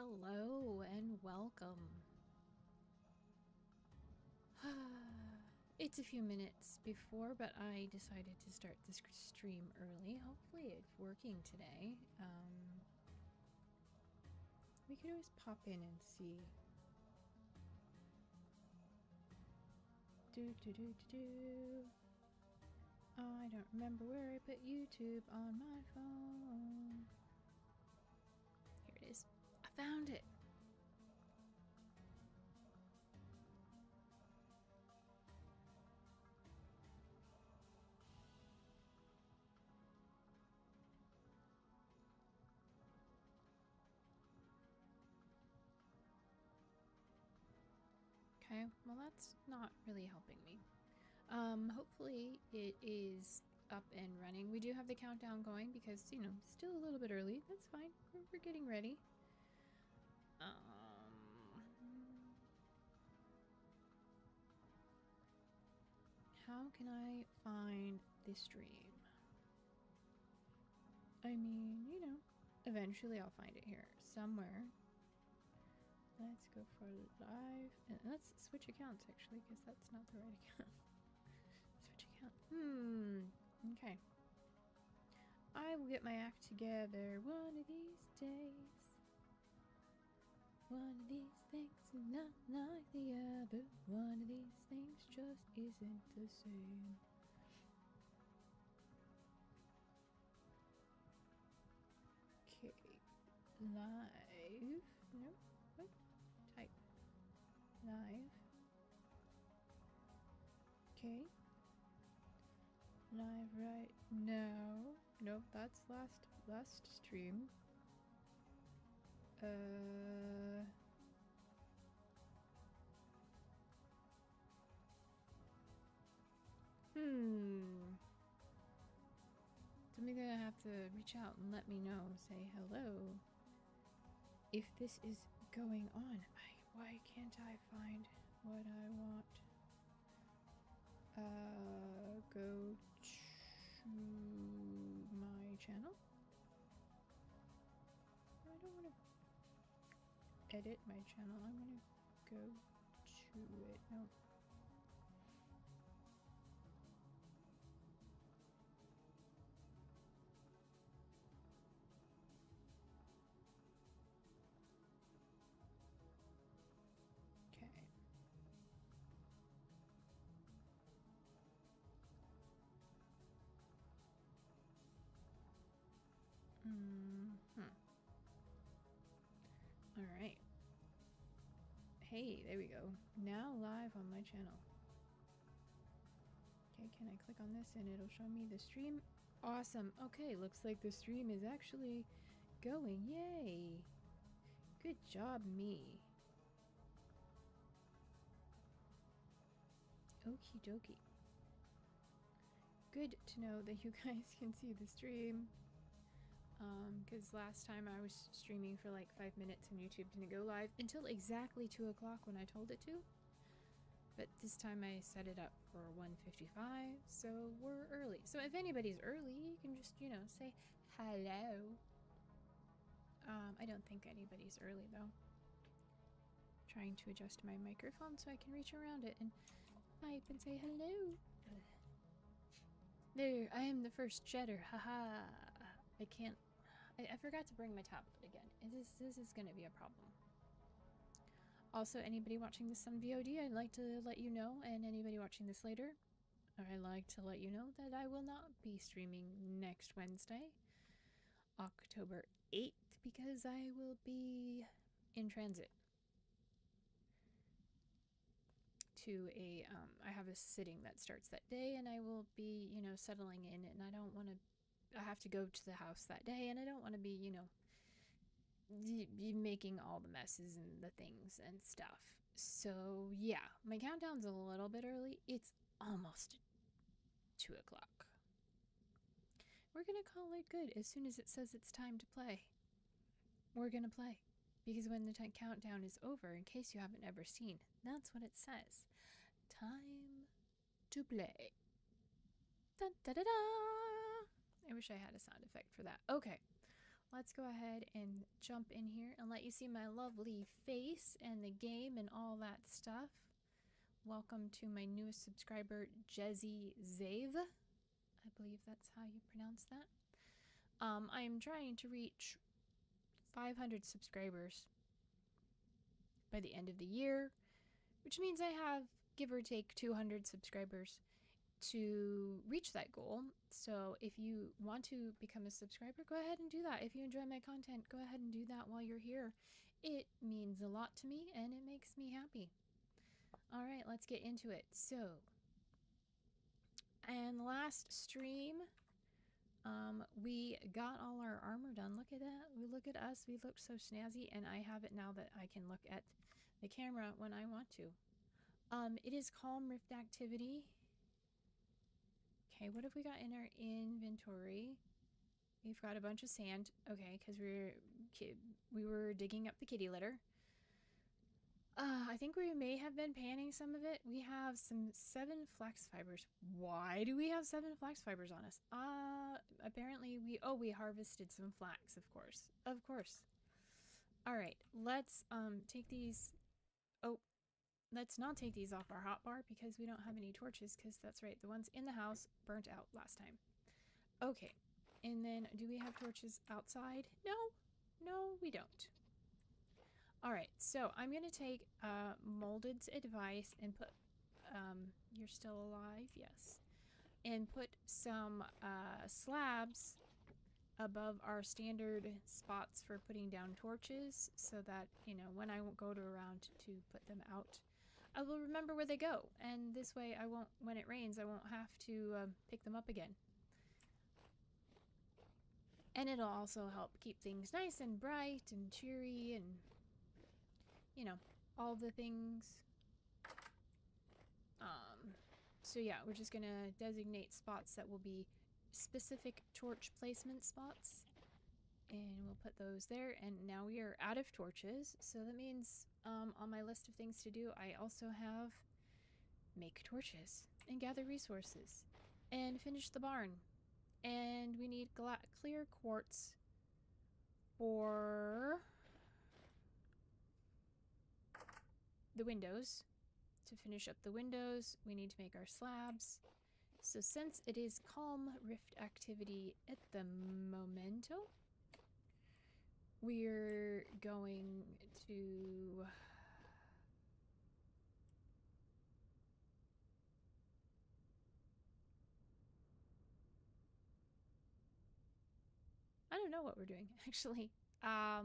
Hello and welcome. It's a few minutes before, but I decided to start this stream early. Hopefully it's working today. We could always pop in and see. I don't remember where I put YouTube on my phone. Here it is. I found it. Okay, well that's not really helping me. Hopefully it is up and running. We do have the countdown going because, you know, still a little bit early. That's fine. We're getting ready. How can I find this stream? I mean, you know, eventually I'll find it here somewhere. Let's go for live. And let's switch accounts actually, because that's not the right account. Switch account. Okay. I will get my act together one of these days. One of these things is not like the other. One of these things just isn't the same. Okay. Live. Nope. Nope. Type. Live. Okay. Live right now. Nope, that's last stream. Somebody's gonna have to reach out and let me know. Say hello. If this is going on. Why can't I find what I want? Go to my channel. I don't want to edit my channel. I'm gonna go to it. No. Okay. All right. Hey, there we go. Now live on my channel. Okay, can I click on this and it'll show me the stream? Awesome. Okay, looks like the stream is actually going. Yay. Good job, me. Okie dokie. Good to know that you guys can see the stream. Because last time I was streaming for like 5 minutes and YouTube didn't go live until exactly 2 o'clock when I told it to. But this time I set it up for 1:55, so we're early. So if anybody's early, you can just, you know, say hello. I don't think anybody's early though. Trying to adjust my microphone so I can reach around it and type and say hello. There, I am the first cheddar. Haha. I can't. I forgot to bring my tablet again. This is going to be a problem. Also, anybody watching this on VOD, I'd like to let you know, and anybody watching this later, I'd like to let you know that I will not be streaming next Wednesday, October 8th, because I will be in transit to a, I have a sitting that starts that day, and I will be, you know, settling in, and I don't want to, I have to go to the house that day, and I don't want to be, you know, making all the messes and the things and stuff. So yeah, my countdown's a little bit early. It's almost 2 o'clock. We're gonna call it good as soon as it says it's time to play. We're gonna play. Because when the countdown is over, in case you haven't ever seen, that's what it says. Time to play. Dun, da, da, da. I wish I had a sound effect for that. Okay, let's go ahead and jump in here and let you see my lovely face and the game and all that stuff. Welcome to my newest subscriber, Jezzy Zave. I believe that's how you pronounce that. I am trying to reach 500 subscribers by the end of the year, which means I have, give or take, 200 subscribers to reach that goal. So if you want to become a subscriber, go ahead and do that. If you enjoy my content, go ahead and do that while you're here. It means a lot to me and it makes me happy. All right, let's get into it. So, and last stream, we got all our armor done. Look at that. We look at us. We look so snazzy, and I have it now that I can look at the camera when I want to. It is Calm Rift Activity. Okay, what have we got in our inventory? We've got a bunch of sand. Okay, because we were digging up the kitty litter. I think we may have been panning some of it. We have some 7 flax fibers. Why do we have 7 flax fibers on us? Apparently we harvested some flax, of course. Of course. All right, let's take these. Oh, let's not take these off our hotbar because we don't have any torches, because that's right, the ones in the house burnt out last time. Okay, and then do we have torches outside? No, we don't. All right, so I'm going to take Molded's advice and put, you're still alive, yes, and put some slabs above our standard spots for putting down torches so that, you know, when I won't go to around to put them out, I will remember where they go. And this way I won't, when it rains, I won't have to pick them up again. And it'll also help keep things nice and bright and cheery and, you know, all the things. So yeah, we're just gonna designate spots that will be specific torch placement spots, and we'll put those there. And now we are out of torches, so that means on my list of things to do, I also have make torches and gather resources and finish the barn. And we need clear quartz for the windows. To finish up the windows, we need to make our slabs. So since it is Calm Rift Activity at the momento, we're going to I don't know what we're doing, actually. I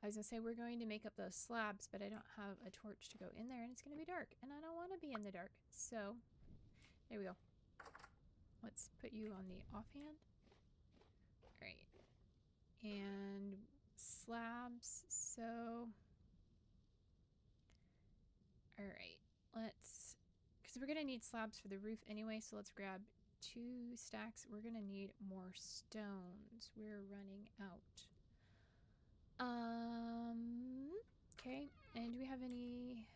was gonna say we're going to make up those slabs, but I don't have a torch to go in there, and it's gonna be dark, and I don't want to be in the dark. So there we go. Let's put you on the offhand. All right, and slabs. So all right, let's, because we're gonna need slabs for the roof anyway. So let's grab 2 stacks. We're gonna need more stones. We're running out. Okay, and do we have any?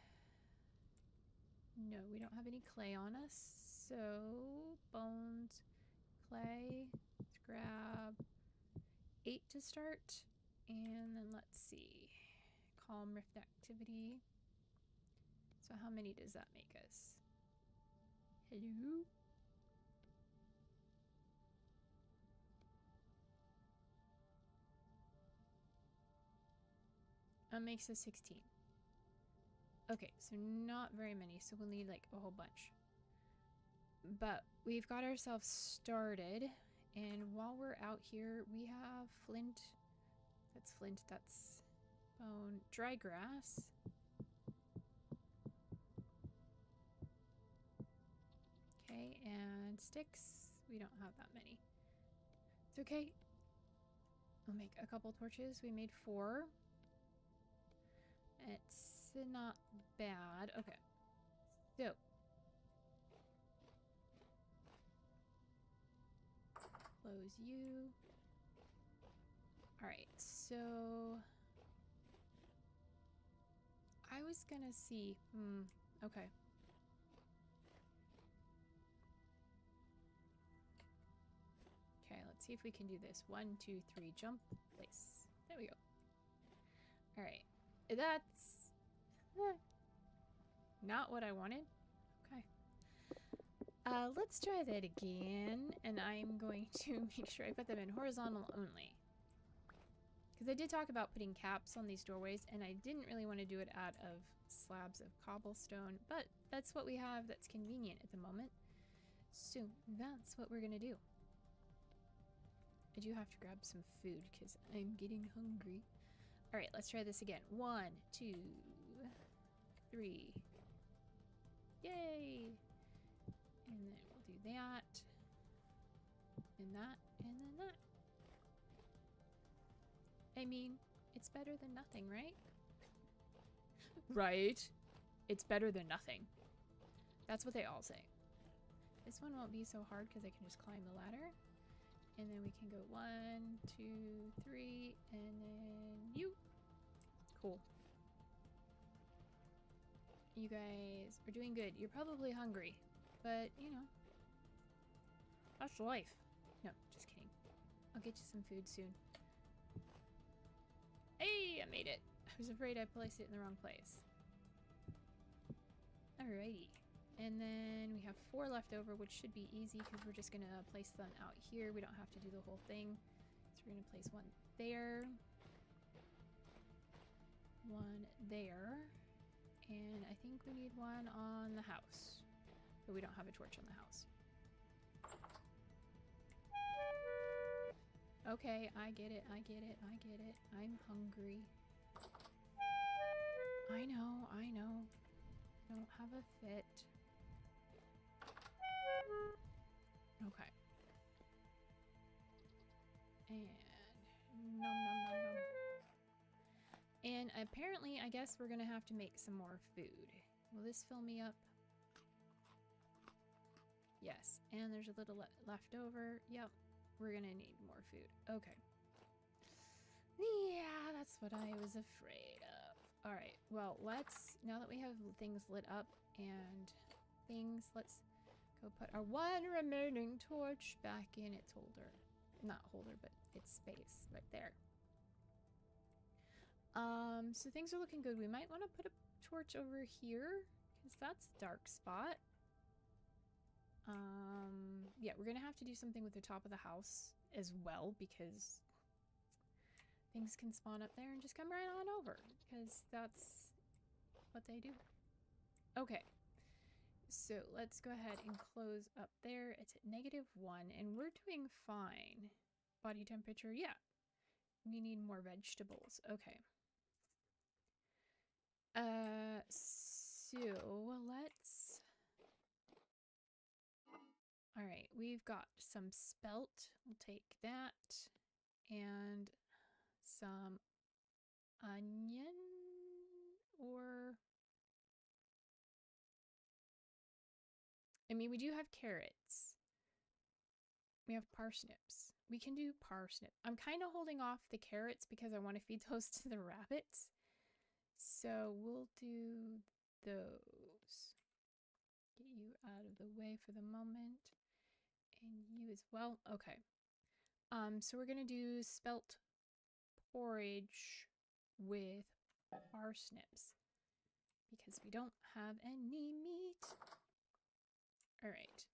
No, we don't have any clay on us. So, bones, clay, let's grab 8 to start. And then let's see, Calm Rift Activity. So how many does that make us? Hello? That makes us 16. Okay, so not very many, so we'll need like a whole bunch. But we've got ourselves started, and while we're out here, we have flint. That's flint, that's bone. Dry grass. Okay, and sticks. We don't have that many. It's okay. I'll make a couple torches. We made 4. It's not bad. Okay. So. Close you. Alright, so. I was gonna see. Okay. Okay, let's Let's see if we can do this. 1, 2, 3, jump, place. There we go. All right. That's not what I wanted. Okay. Let's try that again. And I'm going to make sure I put them in horizontal only. Because I did talk about putting caps on these doorways, and I didn't really want to do it out of slabs of cobblestone, but that's what we have that's convenient at the moment. So that's what we're going to do. I do have to grab some food because I'm getting hungry. All right, let's try this again. 1, 2, 3. Yay! And then we'll do that. And that. And then that. I mean, it's better than nothing, right? Right? It's better than nothing. That's what they all say. This one won't be so hard because I can just climb the ladder. And then we can go 1, 2, 3, and then you. Cool. You guys are doing good. You're probably hungry, but you know, that's life. No, just kidding. I'll get you some food soon. Hey, I made it. I was afraid I placed it in the wrong place. Alrighty. And then we have 4 left over, which should be easy because we're just going to place them out here. We don't have to do the whole thing. So we're going to place 1 there. 1 there. And I think we need 1 on the house. But we don't have a torch on the house. Okay, I get it, I get it, I get it. I'm hungry. I know, I know. Don't have a fit. Okay. And nom nom nom nom. And apparently, I guess we're gonna have to make some more food. Will this fill me up? Yes. And there's a little left over. Yep. We're gonna need more food. Okay. Yeah, that's what I was afraid of. Alright, well, let's, now that we have things lit up and things, let's go put our 1 remaining torch back in its holder. Not holder, but its space right there. So things are looking good. We might want to put a torch over here, because that's a dark spot. Yeah, we're gonna have to do something with the top of the house as well, because things can spawn up there and just come right on over, because that's what they do. Okay, so let's go ahead and close up there. It's at -1 and we're doing fine. Body temperature, yeah. We need more vegetables. Okay. So let's... Alright, we've got some spelt. We'll take that. And some onion or... I mean, we do have carrots. We have parsnips. We can do parsnip. I'm kind of holding off the carrots because I want to feed those to the rabbits. So we'll do those. Get you out of the way for the moment. And you as well. Okay. So we're gonna do spelt porridge with parsnips because we don't have any meat. All right.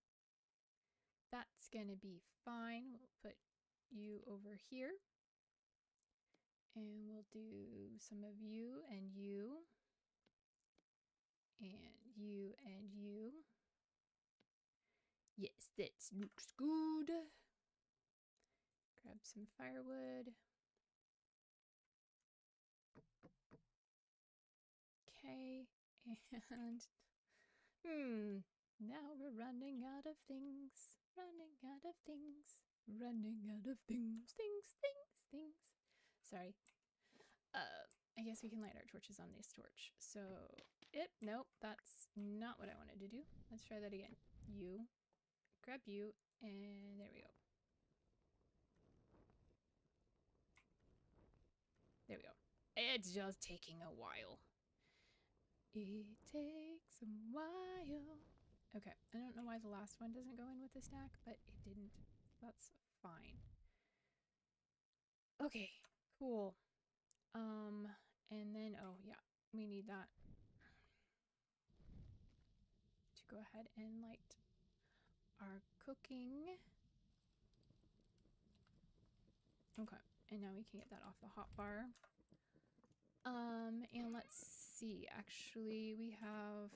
That's gonna be fine. We'll put you over here. And we'll do some of you and you. And you and you. Yes, that looks good. Grab some firewood. Okay, and now we're running out of things. Running out of things. Running out of things. Things. Sorry. I guess we can light our torches on this torch. So, nope, that's not what I wanted to do. Let's try that again. You. Grab you, and there we go. There we go. It's just taking a while. It takes a while. Okay, I don't know why the last one doesn't go in with the stack, but it didn't. That's fine. Okay, cool. And then, oh yeah, we need that to go ahead and light our cooking. Okay, and now we can get that off the hot bar. And let's see, actually we have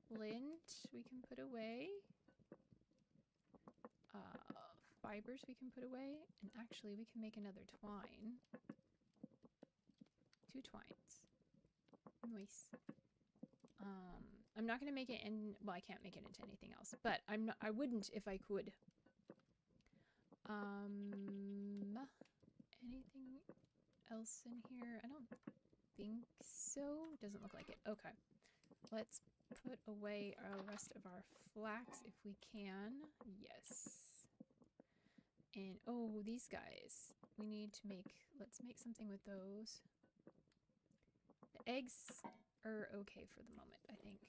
flint we can put away. Fibers we can put away, and actually we can make another twine. 2 twines. Nice. I'm not gonna make it in, well, I can't make it into anything else, but I wouldn't if I could. Anything else in here? I don't think so. Doesn't look like it. Okay. Let's put away our rest of our flax if we can. Yes. And oh, these guys. We need to make, let's make something with those. The eggs are okay for the moment, I think.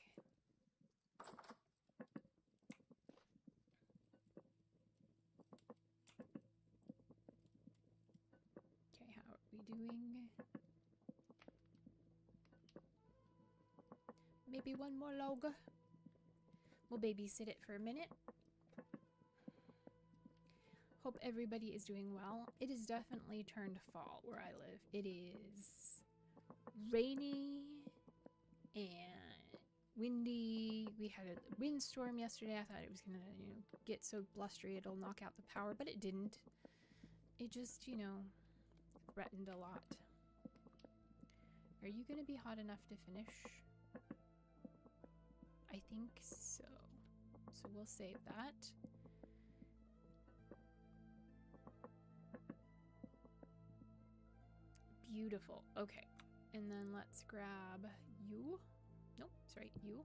Okay, how are we doing? Maybe one more log. We'll babysit it for a minute. Hope everybody is doing well. It is definitely turned fall where I live. It is rainy and windy. We had a windstorm yesterday. I thought it was gonna, get so blustery it'll knock out the power, but it didn't. It just, threatened a lot. Are you gonna be hot enough to finish? I think so. So we'll save that. Beautiful. Okay. And then let's grab you. Nope, sorry, you.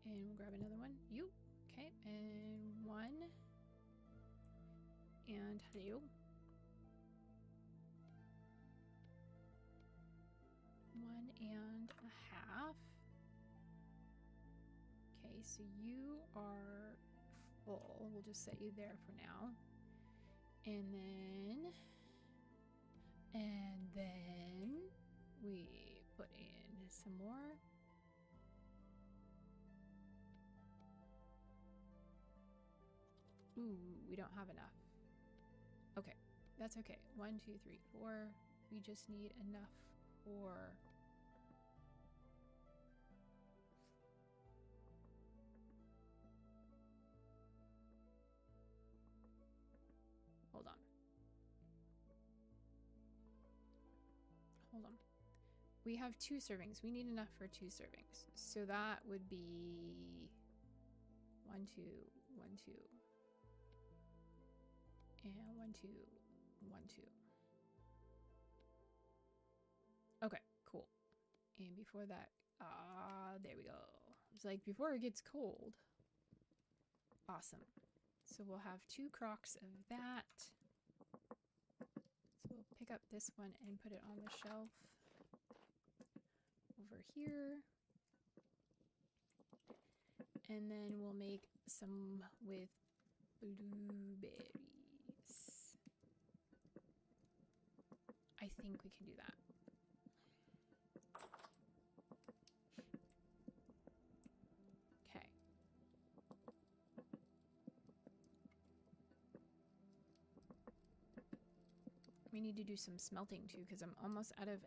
And we'll grab another one. You. Okay. And one. And hello. One and a half. Okay, so you are full. We'll just set you there for now. And then we put in some more. Ooh, we don't have enough. Okay, that's okay. 1, 2, 3, 4. We just need enough for... Hold on. Hold on. We have 2 servings. We need enough for 2 servings. So that would be 1, 2, 1, 2. And 1, 2, 1, 2. Okay, cool. And before that, there we go. It's like before it gets cold. Awesome. So we'll have 2 crocks of that. So we'll pick up this one and put it on the shelf over here. And then we'll make some with blueberries. I think we can do that. Okay. We need to do some smelting too, because I'm almost out of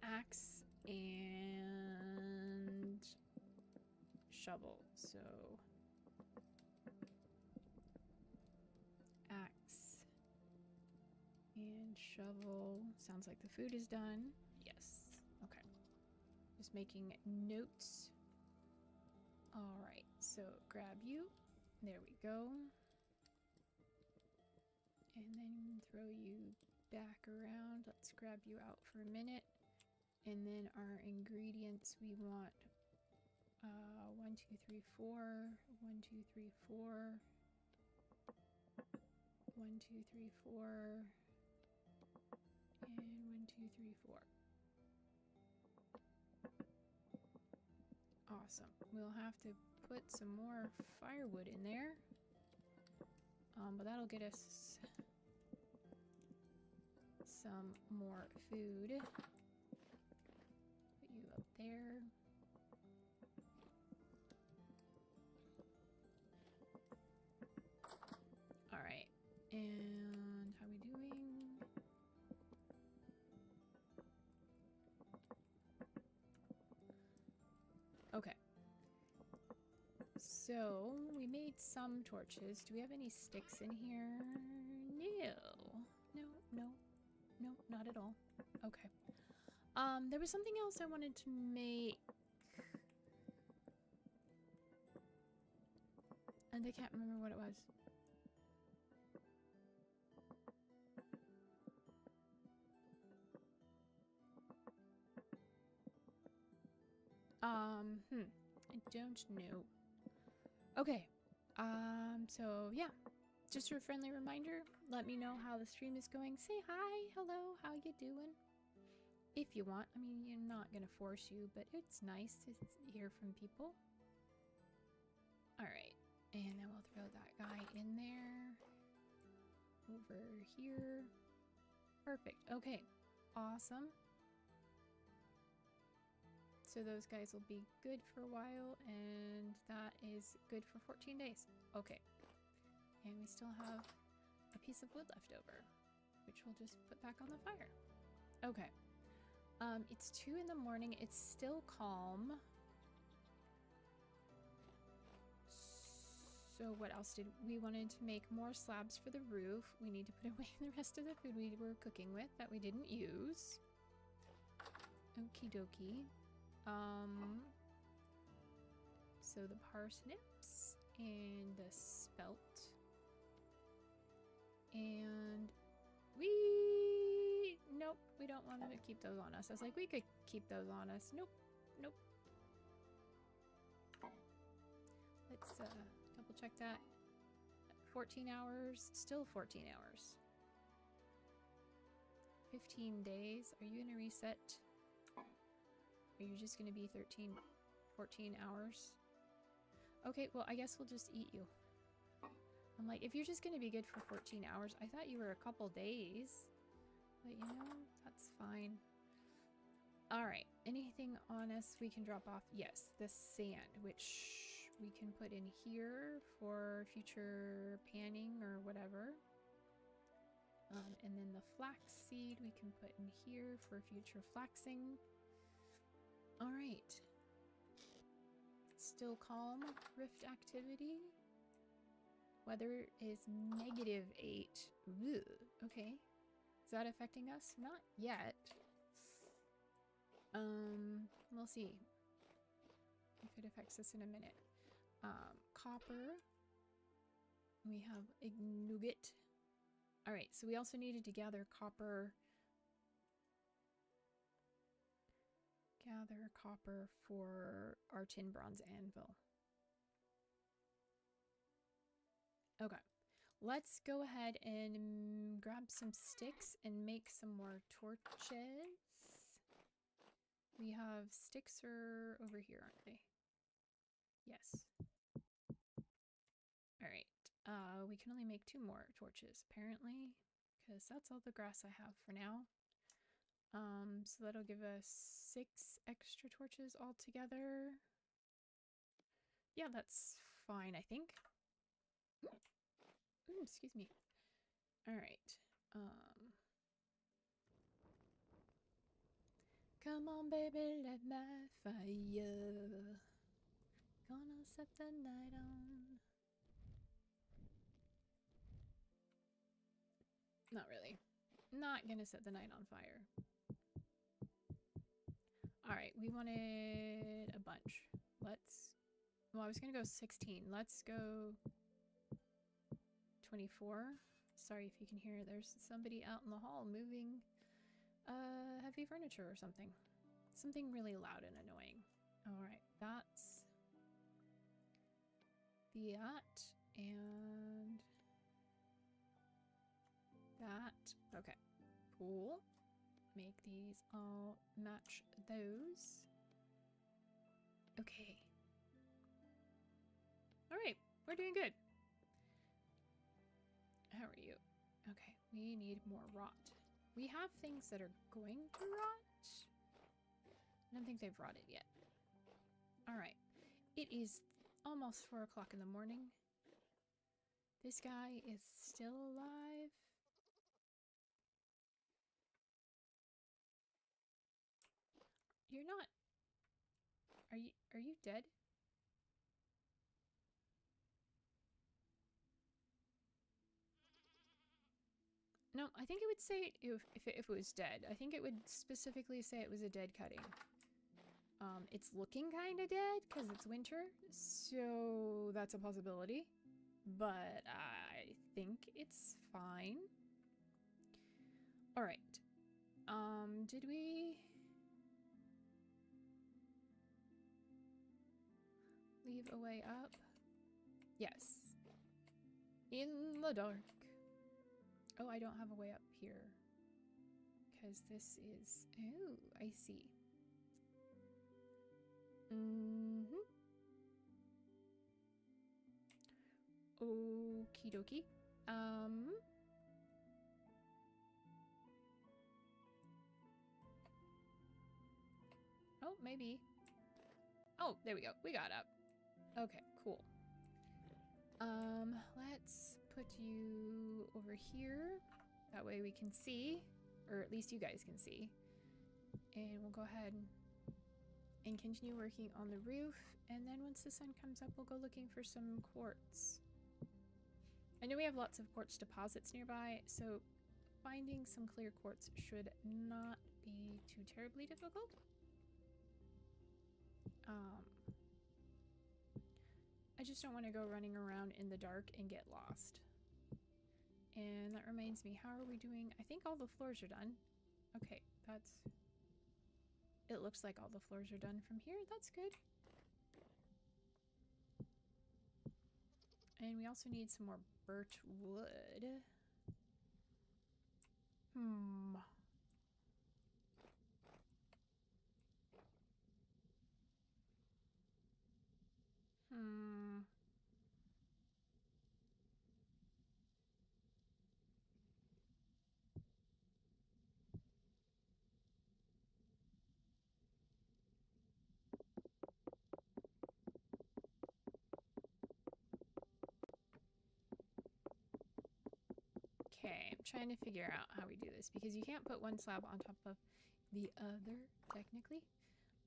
axe and shovel. So axe and shovel. Sounds like the food is done. Yes. Okay. Just making notes. All right. So grab you. There we go. And then throw you back around. Let's grab you out for a minute. And then our ingredients, we want 1, 2, 3, 4, 1, 2, 3, 4, 1, 2, 3, 4, and 1, 2, 3, 4. Awesome. We'll have to put some more firewood in there. But that'll get us some more food. Put you up there. All right. And how are we doing? Okay. So we made some torches. Do we have any sticks in here? No. No, not at all. Okay. There was something else I wanted to make. And I can't remember what it was. I don't know. Okay. So yeah. Just a friendly reminder, let me know how the stream is going. Say hi, hello, how you doing? If you want. I mean, you're not gonna force you, but it's nice to hear from people. Alright. And then we'll throw that guy in there. Over here. Perfect. Okay. Awesome. So those guys will be good for a while, and that is good for 14 days. Okay. And we still have a piece of wood left over, which we'll just put back on the fire. Okay. It's 2 in the morning. It's still calm. So what else did we wanted to make more slabs for the roof. We need to put away the rest of the food we were cooking with that we didn't use. Okie dokie. So the parsnips and the spelt. And nope, we don't want to keep those on us. I was like, we could keep those on us. Nope. Let's double check that. 14 hours, still 14 hours. 15 days. Are you gonna reset? Are you just gonna be 14 hours? Okay, well, I guess we'll just eat you. I'm like, if you're just gonna be good for 14 hours, I thought you were a couple days. But you know, that's fine. Alright, anything on us we can drop off? Yes, the sand, which we can put in here for future panning or whatever. And then the flax seed we can put in here for future flaxing. Alright. Still calm. Rift activity. Weather is -8. Ugh, okay. Is that affecting us? Not yet. We'll see if it affects us in a minute. Copper. We have a nugget. Alright, so we also needed to gather copper. Gather copper for our tin bronze anvil. Okay, let's go ahead and grab some sticks and make some more torches. We have sticks are over here, aren't they? Yes. Alright, we can only make 2 more torches, apparently, because that's all the grass I have for now. So that'll give us 6 extra torches altogether. Yeah, that's fine, I think. Ooh, excuse me. Alright. Come on, baby, light my fire. Gonna set the night on. Not really. Not gonna set the night on fire. Alright, we wanted a bunch. Well, I was gonna go 16. Let's go 24. Sorry if you can hear, there's somebody out in the hall moving heavy furniture or something. Something really loud and annoying. Alright, that's that and that. Okay, cool. Make these all match those. Okay. Alright, we're doing good. How are you? Okay, we need more rot. We have things that are going to rot. I don't think they've rotted yet. Alright. It is almost 4 o'clock in the morning. This guy is still alive. You're not... Are you dead? No, I think it would say if it was dead. I think it would specifically say it was a dead cutting. It's looking kind of dead because it's winter, so that's a possibility. But I think it's fine. All right. Did we leave a way up? Yes. In the dark. Oh, I don't have a way up here. Because this is... Oh, I see. Okie dokie. Oh, maybe. Oh, there we go. We got up. Okay, cool. Let's put you over here. That way we can see, or at least you guys can see. And we'll go ahead and continue working on the roof. And then once the sun comes up, we'll go looking for some quartz. I know we have lots of quartz deposits nearby, so finding some clear quartz should not be too terribly difficult. I just don't want to go running around in the dark and get lost. And that reminds me, how are we doing? I think all the floors are done. Okay, that's... It looks like all the floors are done from here. That's good. And we also need some more birch wood. Okay, I'm trying to figure out how we do this because you can't put one slab on top of the other, technically.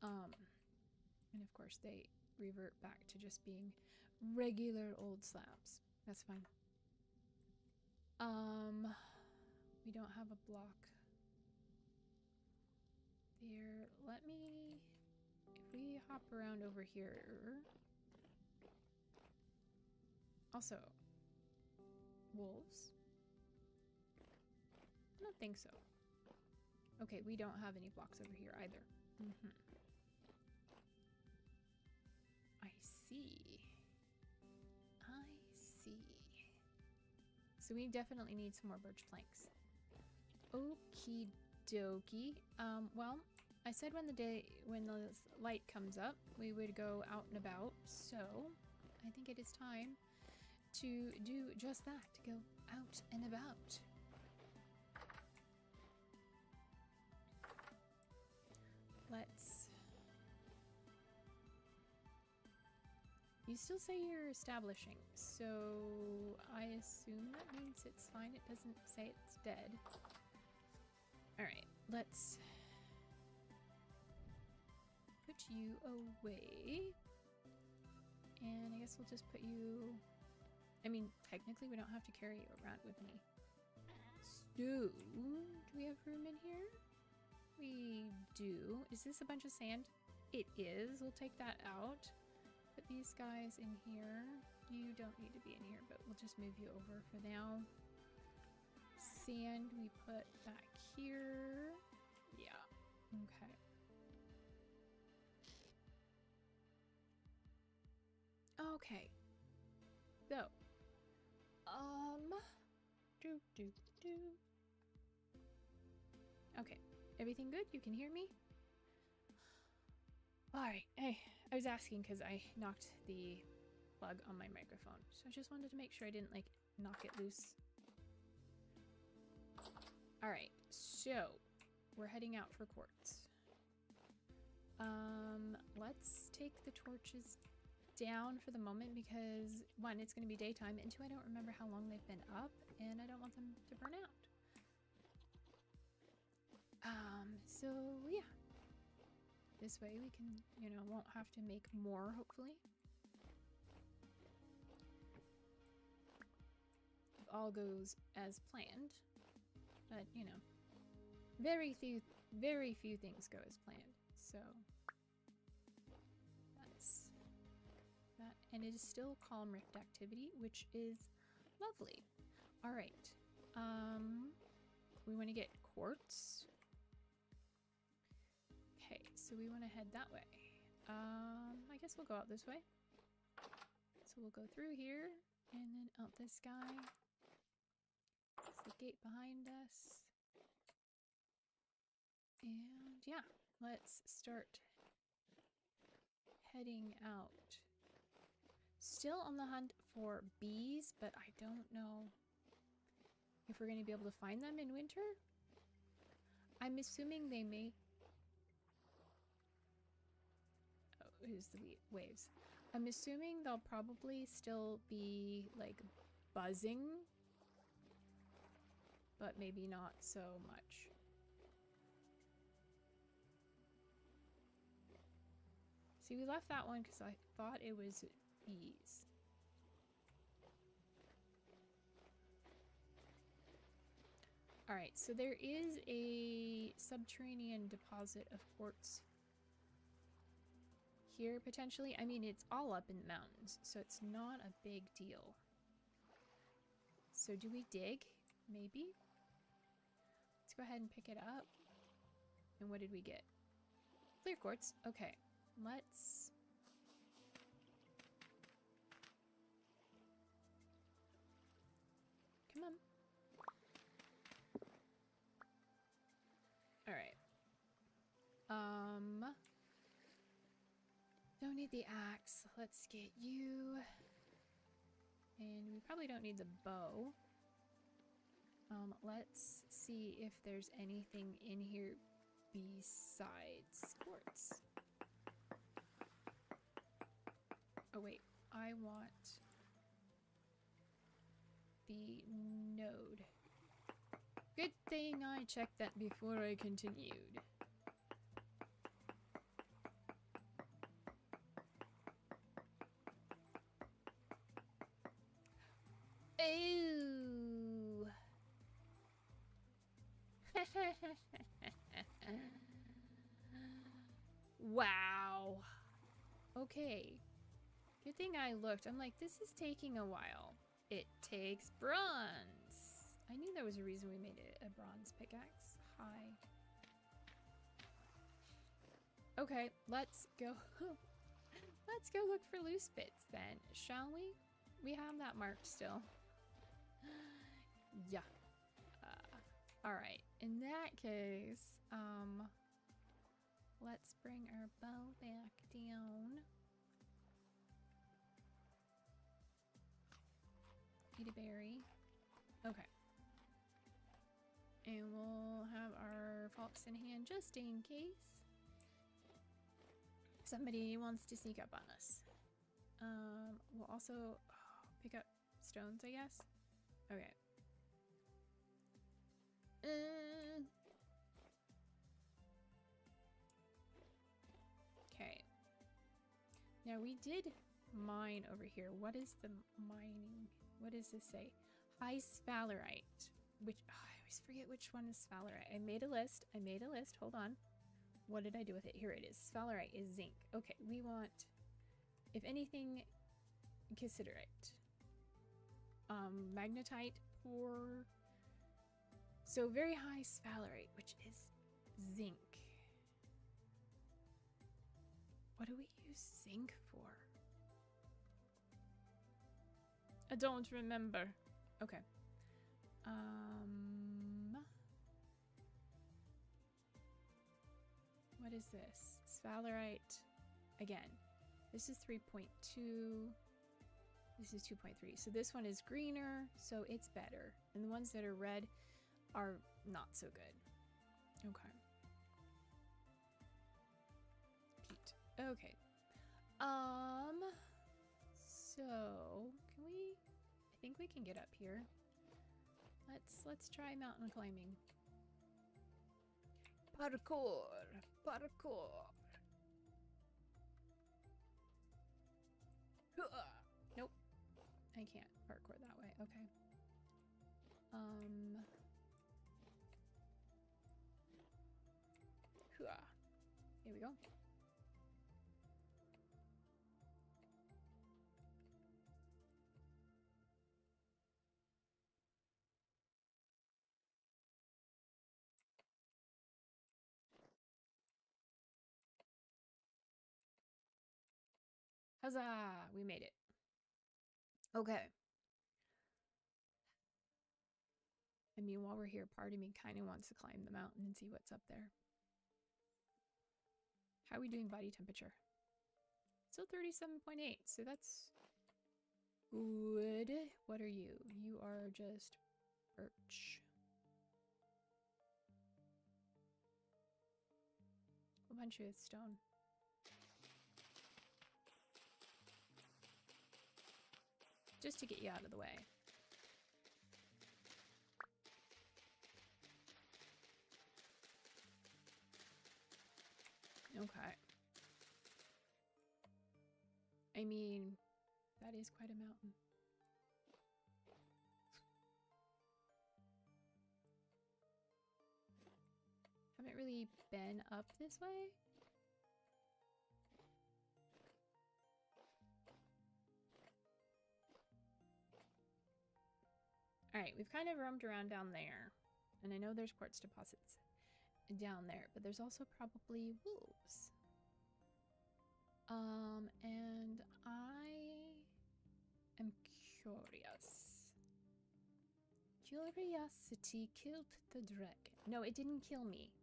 And of course they revert back to just being regular old slabs. That's fine. We don't have a block there. Let me, if we hop around over here. Also, wolves? I don't think so. Okay, we don't have any blocks over here either. I see. I see. So we definitely need some more birch planks. Okie dokie. Well, I said when the light comes up, we would go out and about. So I think it is time to do just that, to go out and about. Let's... You still say you're establishing, so I assume that means it's fine. It doesn't say it's dead. Alright, let's put you away. And I guess we'll just put you... I mean, technically we don't have to carry you around with me. So, do we have room in here? We do. Is this a bunch of sand? It is. We'll take that out. Put these guys in here. You don't need to be in here, but we'll just move you over for now. Sand we put back here. Yeah. Okay. Okay. So. Okay. Everything good? You can hear me? Alright. Hey, I was asking because I knocked the plug on my microphone. So I just wanted to make sure I didn't, like, knock it loose. Alright. So we're heading out for quartz. Let's take the torches down for the moment because one, it's going to be daytime, and two, I don't remember how long they've been up, and I don't want them to burn out. So yeah, this way we can, you know, won't have to make more, hopefully. If all goes as planned, but you know, very few things go as planned. So that's that, and it is still calm rift activity, which is lovely. All right, we want to get quartz. Okay, so we want to head that way. I guess we'll go out this way. So we'll go through here and then out this guy. It's the gate behind us. And yeah, let's start heading out. Still on the hunt for bees, but I don't know if we're going to be able to find them in winter. I'm assuming they may... Oh, who's the waves? I'm assuming they'll probably still be like buzzing, but maybe not so much. See, we left that one because I thought it was bees. Alright, so there is a subterranean deposit of quartz here, potentially. I mean, it's all up in the mountains, so it's not a big deal. So do we dig? Maybe? Let's go ahead and pick it up. And what did we get? Clear quartz. Okay. Let's... Come on. Alright. Don't need the axe. Let's get you. And we probably don't need the bow. Let's see if there's anything in here besides quartz. Oh wait, I want the node. Good thing I checked that before I continued. Ooh. Wow. Okay. Good thing I looked. I'm like, this is taking a while. It takes bronze. I knew there was a reason we made it a bronze pickaxe. Hi. Okay, let's go. Let's go look for loose bits then, shall we? We have that marked still. Yeah. Alright, in that case, let's bring our bow back down. Eat a berry. Okay. And we'll have our fox in hand just in case somebody wants to sneak up on us. We'll also pick up stones, I guess. Okay. Okay. Now we did mine over here. What is the mining? What does this say? High sphalerite. Which I always forget which one is sphalerite. I made a list. Hold on. What did I do with it? Here it is. Sphalerite is zinc. Okay, we want, if anything, cassiterite. Magnetite for... So very high sphalerite, which is zinc. What do we use zinc for? I don't remember. Okay. What is this? Sphalerite. Again, this is 3.2. This is 2.3. So this one is greener, so it's better. And the ones that are red are not so good. Okay. Pete. Okay. So can we? I think we can get up here. Let's try mountain climbing. Parkour. Parkour. Nope. I can't parkour that way. Okay. Here we go. Huzzah! We made it. Okay. I mean, while we're here, part of me kind of wants to climb the mountain and see what's up there. How are we doing body temperature? Still 37.8, so that's good. What are you? You are just birch. A bunch of stone. Just to get you out of the way. Okay. I mean, that is quite a mountain. Haven't really been up this way. Alright, we've kind of roamed around down there. And I know there's quartz deposits down there, but there's also probably wolves. And I am curious. Curiosity killed the dragon. No, it didn't kill me.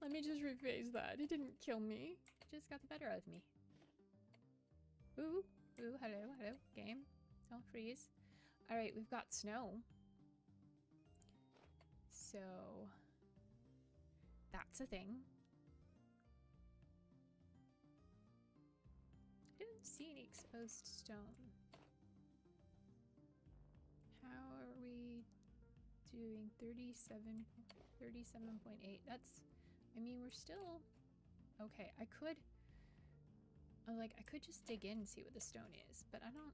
Let me just rephrase that. It didn't kill me. It just got the better of me. Ooh, ooh, hello, hello, game. Don't freeze. Alright, we've got snow. So, that's a thing. I didn't see any exposed stone. How are we doing? 37.8. That's, I mean, we're still okay. I could just dig in and see what the stone is, but I don't.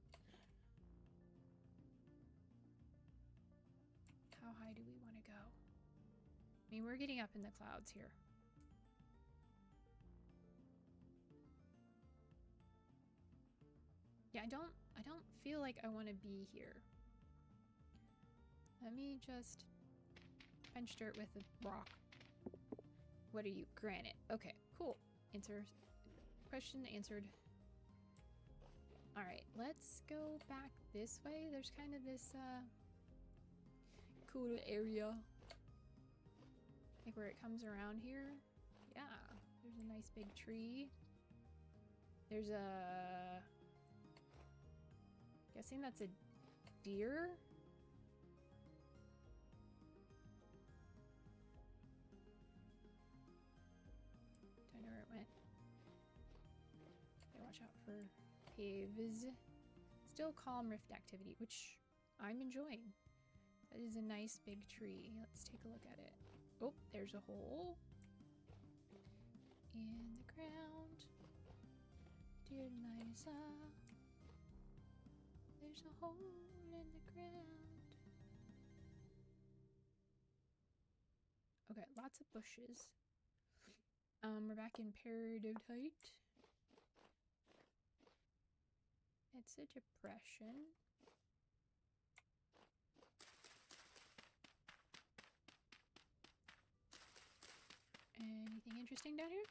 How high do we want to go? I mean, we're getting up in the clouds here. Yeah, I don't feel like I want to be here. Let me just punch dirt with a rock. What are you? Granite. Okay, cool. Answer. Question answered. Alright, let's go back this way. There's kind of this, cool area. Like where it comes around here. Yeah, there's a nice big tree. There's a... Guessing that's a deer? Don't know where it went. Okay, watch out for caves. Still calm rift activity, which I'm enjoying. That is a nice big tree. Let's take a look at it. Oh, there's a hole in the ground. Dear Liza, there's a hole in the ground. Okay, lots of bushes. We're back in peridotite. It's a depression. Anything interesting down here?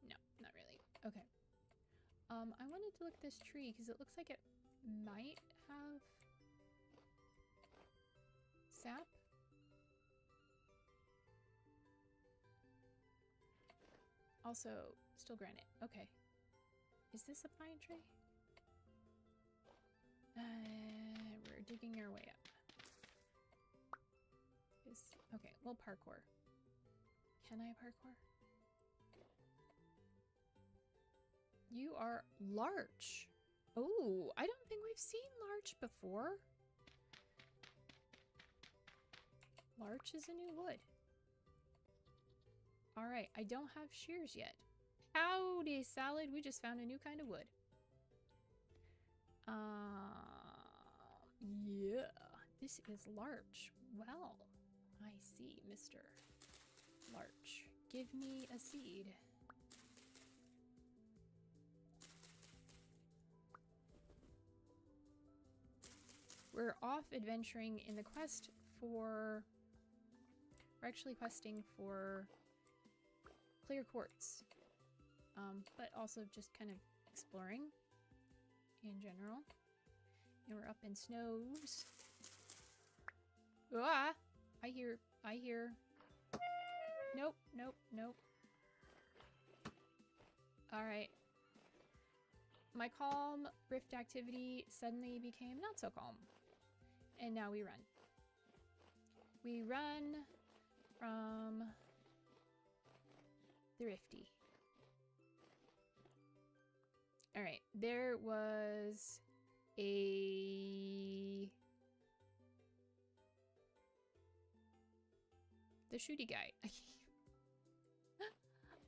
No, not really. Okay. I wanted to look at this tree because it looks like it might have sap. Also, still granite. Okay. Is this a pine tree? We're digging our way up. Okay, we'll parkour. Can I parkour? You are larch. Oh, I don't think we've seen larch before. Larch is a new wood. All right, I don't have shears yet. Howdy, salad. We just found a new kind of wood. Yeah, this is larch. Well, I see, Mr. Larch. Give me a seed. We're off adventuring in the quest for... We're actually questing for clear quartz. But also just kind of exploring in general. And we're up in snows. Ah! I hear. Nope. Alright. My calm rift activity suddenly became not so calm. And now we run. We run from the rifty. Alright, there was the shooty guy.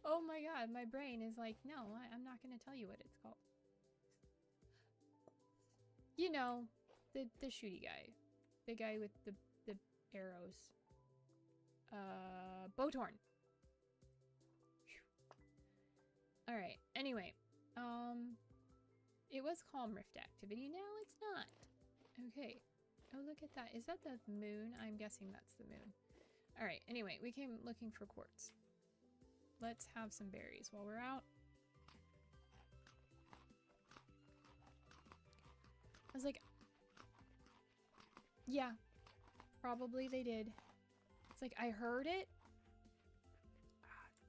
Oh my god, my brain is like, no, I'm not gonna tell you what it's called. You know, the shooty guy. The guy with the arrows. Bowtorn. Alright, anyway. It was calm rift activity, now it's not. Okay. Oh, look at that. Is that the moon? I'm guessing that's the moon. Alright, anyway, we came looking for quartz. Let's have some berries while we're out. I was like, yeah, probably they did. It's like, I heard it.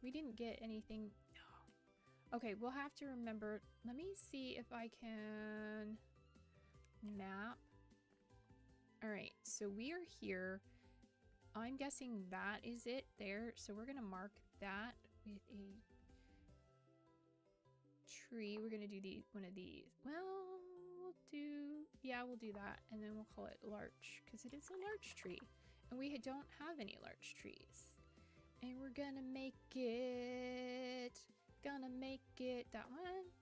We didn't get anything. No. Okay, we'll have to remember. Let me see if I can map. All right, so we are here. I'm guessing that is it there. So we're gonna mark that with a tree. We're gonna do one of these. Well, we'll do that, and then we'll call it larch because it is a larch tree, and we don't have any larch trees. And we're gonna make it that one.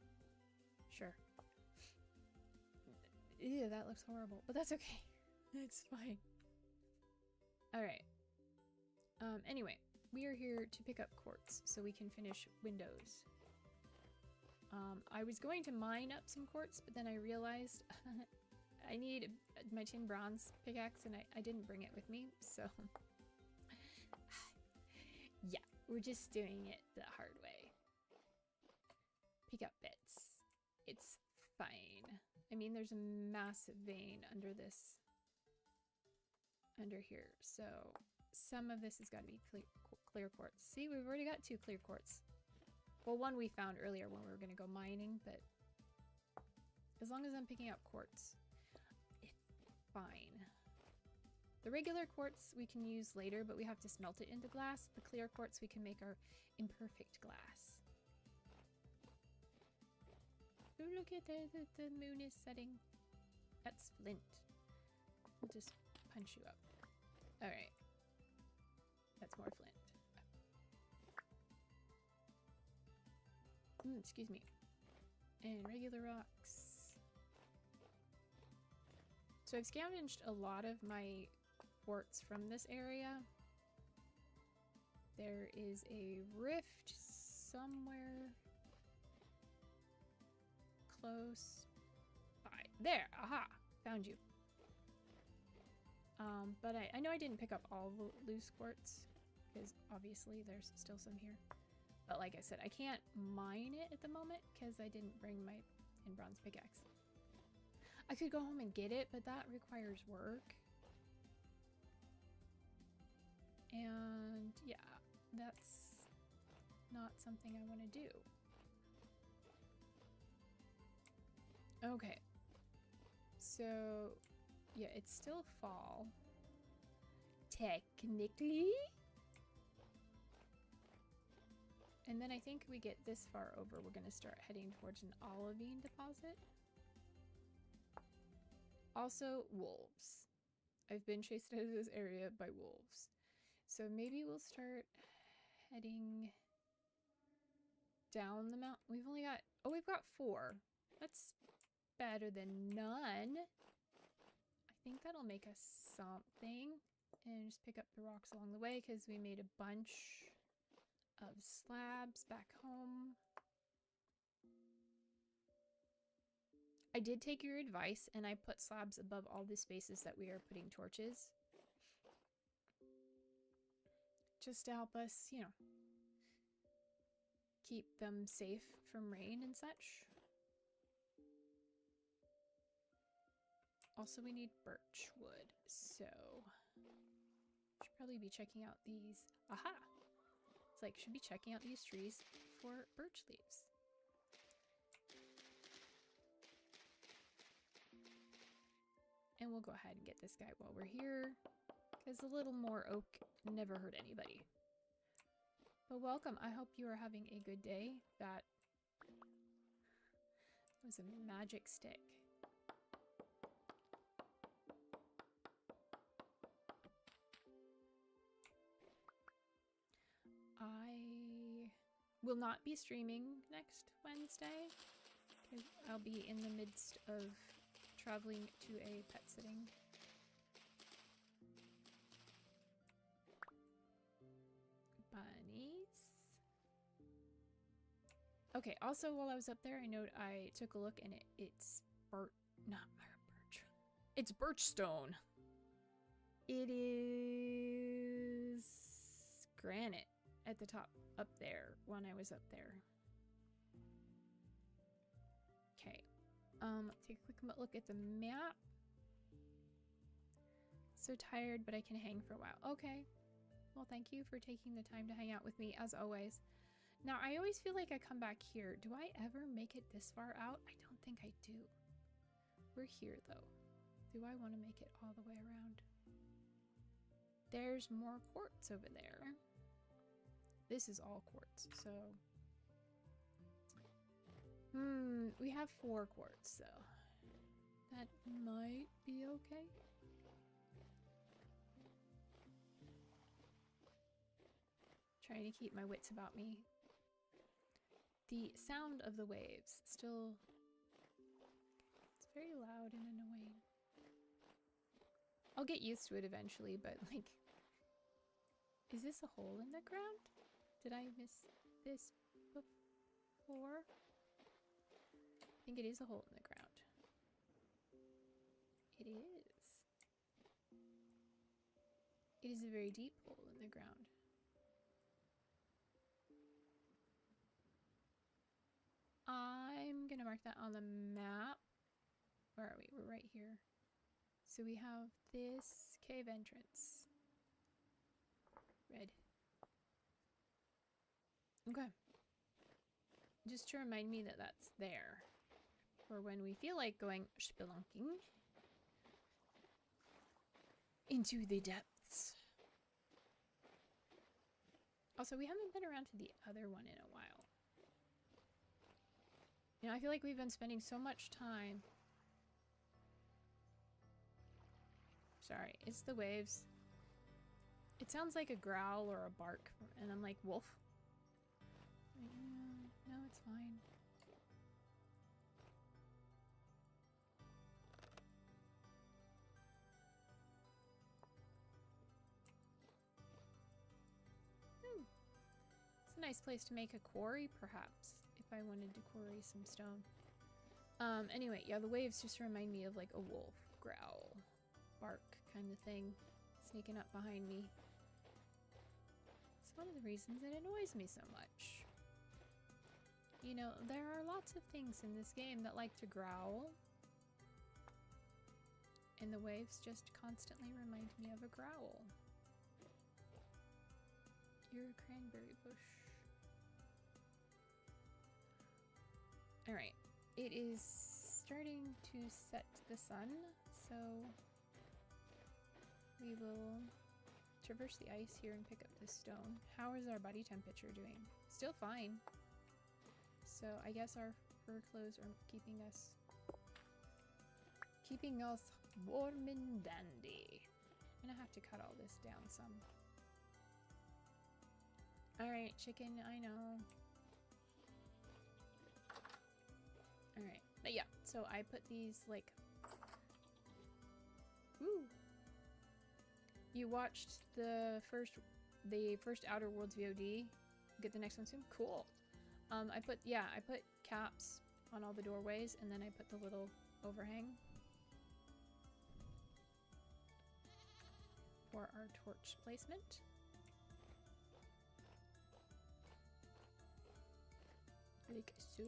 Sure. Ew, that looks horrible, but that's okay. It's fine. All right. Anyway, we are here to pick up quartz so we can finish windows. I was going to mine up some quartz, but then I realized I need my tin bronze pickaxe, and I didn't bring it with me, so yeah, we're just doing it the hard way. Pick up bits. It's fine. I mean, there's a massive vein under here, so some of this has got to be clear quartz. See, we've already got 2 clear quartz. Well, one we found earlier when we were going to go mining, but as long as I'm picking up quartz, it's fine. The regular quartz we can use later, but we have to smelt it into glass. The clear quartz we can make our imperfect glass. Oh, look at the moon is setting. That's flint. We'll just punch you up. All right. That's more flint. Excuse me. And regular rocks. So I've scavenged a lot of my quartz from this area. There is a rift somewhere close by. There! Aha! Found you. But I know I didn't pick up all the loose quartz, because obviously there's still some here. But like I said, I can't mine it at the moment because I didn't bring my tin bronze pickaxe. I could go home and get it, but that requires work. And yeah, that's not something I want to do. Okay. So, yeah, it's still fall. technically. And then I think we get this far over, we're gonna start heading towards an olivine deposit. Also, wolves. I've been chased out of this area by wolves. So maybe we'll start heading down the mountain. We've only got, oh, we've got 4. That's better than none. I think that'll make us something. And just pick up the rocks along the way because we made a bunch of slabs back home. I did take your advice and I put slabs above all the spaces that we are putting torches. Just to help us, you know, keep them safe from rain and such. Also, we need birch wood, so should probably be checking out these. Aha! It's like, should be checking out these trees for birch leaves. And we'll go ahead and get this guy while we're here, because a little more oak never hurt anybody. But welcome. I hope you are having a good day. That was a magic stick. I will not be streaming next Wednesday because I'll be in the midst of traveling to a pet sitting. Bunnies. Okay, also while I was up there, I took a look and it's not birch. It's birchstone. It is granite at the top up there when I was up there. Okay. Take a quick look at the map. So tired, but I can hang for a while. Okay. Well, thank you for taking the time to hang out with me, as always. Now, I always feel like I come back here. Do I ever make it this far out? I don't think I do. We're here, though. Do I want to make it all the way around? There's more quartz over there. This is all quartz, so... we have 4 quartz, so... that might be okay. Trying to keep my wits about me. The sound of the waves still... it's very loud and annoying. I'll get used to it eventually, but like... is this a hole in the ground? Did I miss this before? I think it is a hole in the ground. It is. It is a very deep hole in the ground. I'm gonna mark that on the map. Where are we? We're right here. So we have this cave entrance. Red. Okay. Just to remind me that that's there. For when we feel like going spelunking into the depths. Also, we haven't been around to the other one in a while. You know, I feel like we've been spending so much time. Sorry, it's the waves. It sounds like a growl or a bark, and I'm like, wolf. Like, no, it's fine. It's a nice place to make a quarry, perhaps, if I wanted to quarry some stone. Anyway, yeah, the waves just remind me of like a wolf growl, bark kind of thing sneaking up behind me. It's one of the reasons it annoys me so much. You know, there are lots of things in this game that like to growl, and the waves just constantly remind me of a growl. You're a cranberry bush. Alright, it is starting to set the sun, so we will traverse the ice here and pick up this stone. How is our body temperature doing? Still fine. So I guess our fur clothes are keeping us warm and dandy. I'm gonna have to cut all this down some. Alright, chicken, I know. Alright, but yeah, so I put these like... Ooh! You watched the first Outer Worlds VOD? Get the next one soon? Cool! I put caps on all the doorways, and then I put the little overhang for our torch placement. Like so.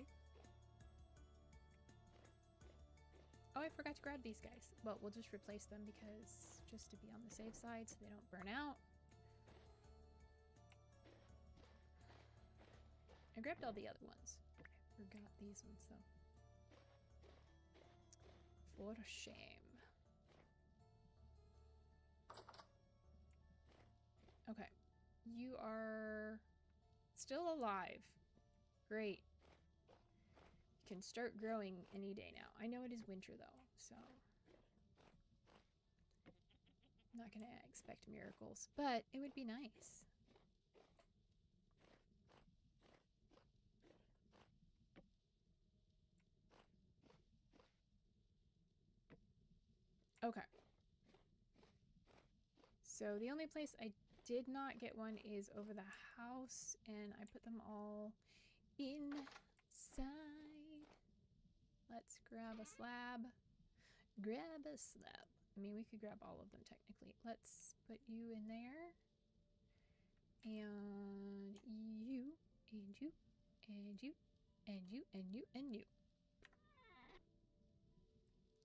Oh, I forgot to grab these guys. Well, we'll just replace them because just to be on the safe side so they don't burn out. I grabbed all the other ones. I forgot these ones though. For shame. Okay. You are still alive. Great. You can start growing any day now. I know it is winter though, so I'm not gonna expect miracles, but it would be nice. Okay. So the only place I did not get one is over the house, and I put them all inside. Let's grab a slab. Grab a slab. I mean, we could grab all of them technically. Let's put you in there. And you, and you, and you, and you, and you, and you.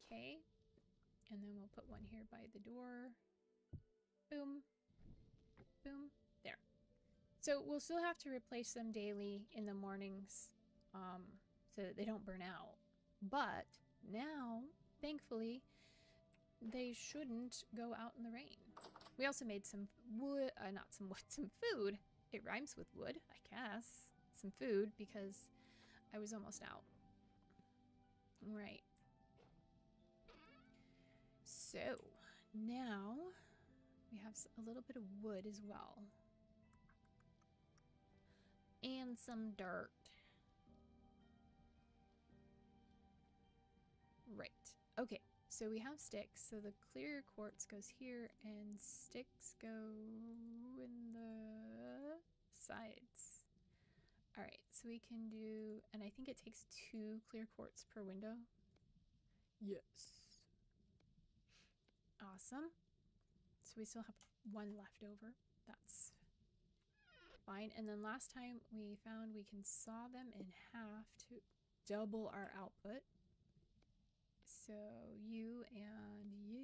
Okay. And then we'll put one here by the door. Boom. Boom. There. So we'll still have to replace them daily in the mornings so that they don't burn out. But now, thankfully, they shouldn't go out in the rain. We also made some wood, not some wood, some food. It rhymes with wood, I guess. Some food because I was almost out. Right. So now we have a little bit of wood as well. And some dirt. Right. Okay. So we have sticks. So the clear quartz goes here and sticks go in the sides. All right. So we can do, and I think it takes 2 clear quartz per window. Yes. Awesome. So we still have 1 left over. That's fine. And then last time we found we can saw them in half to double our output. So you and you.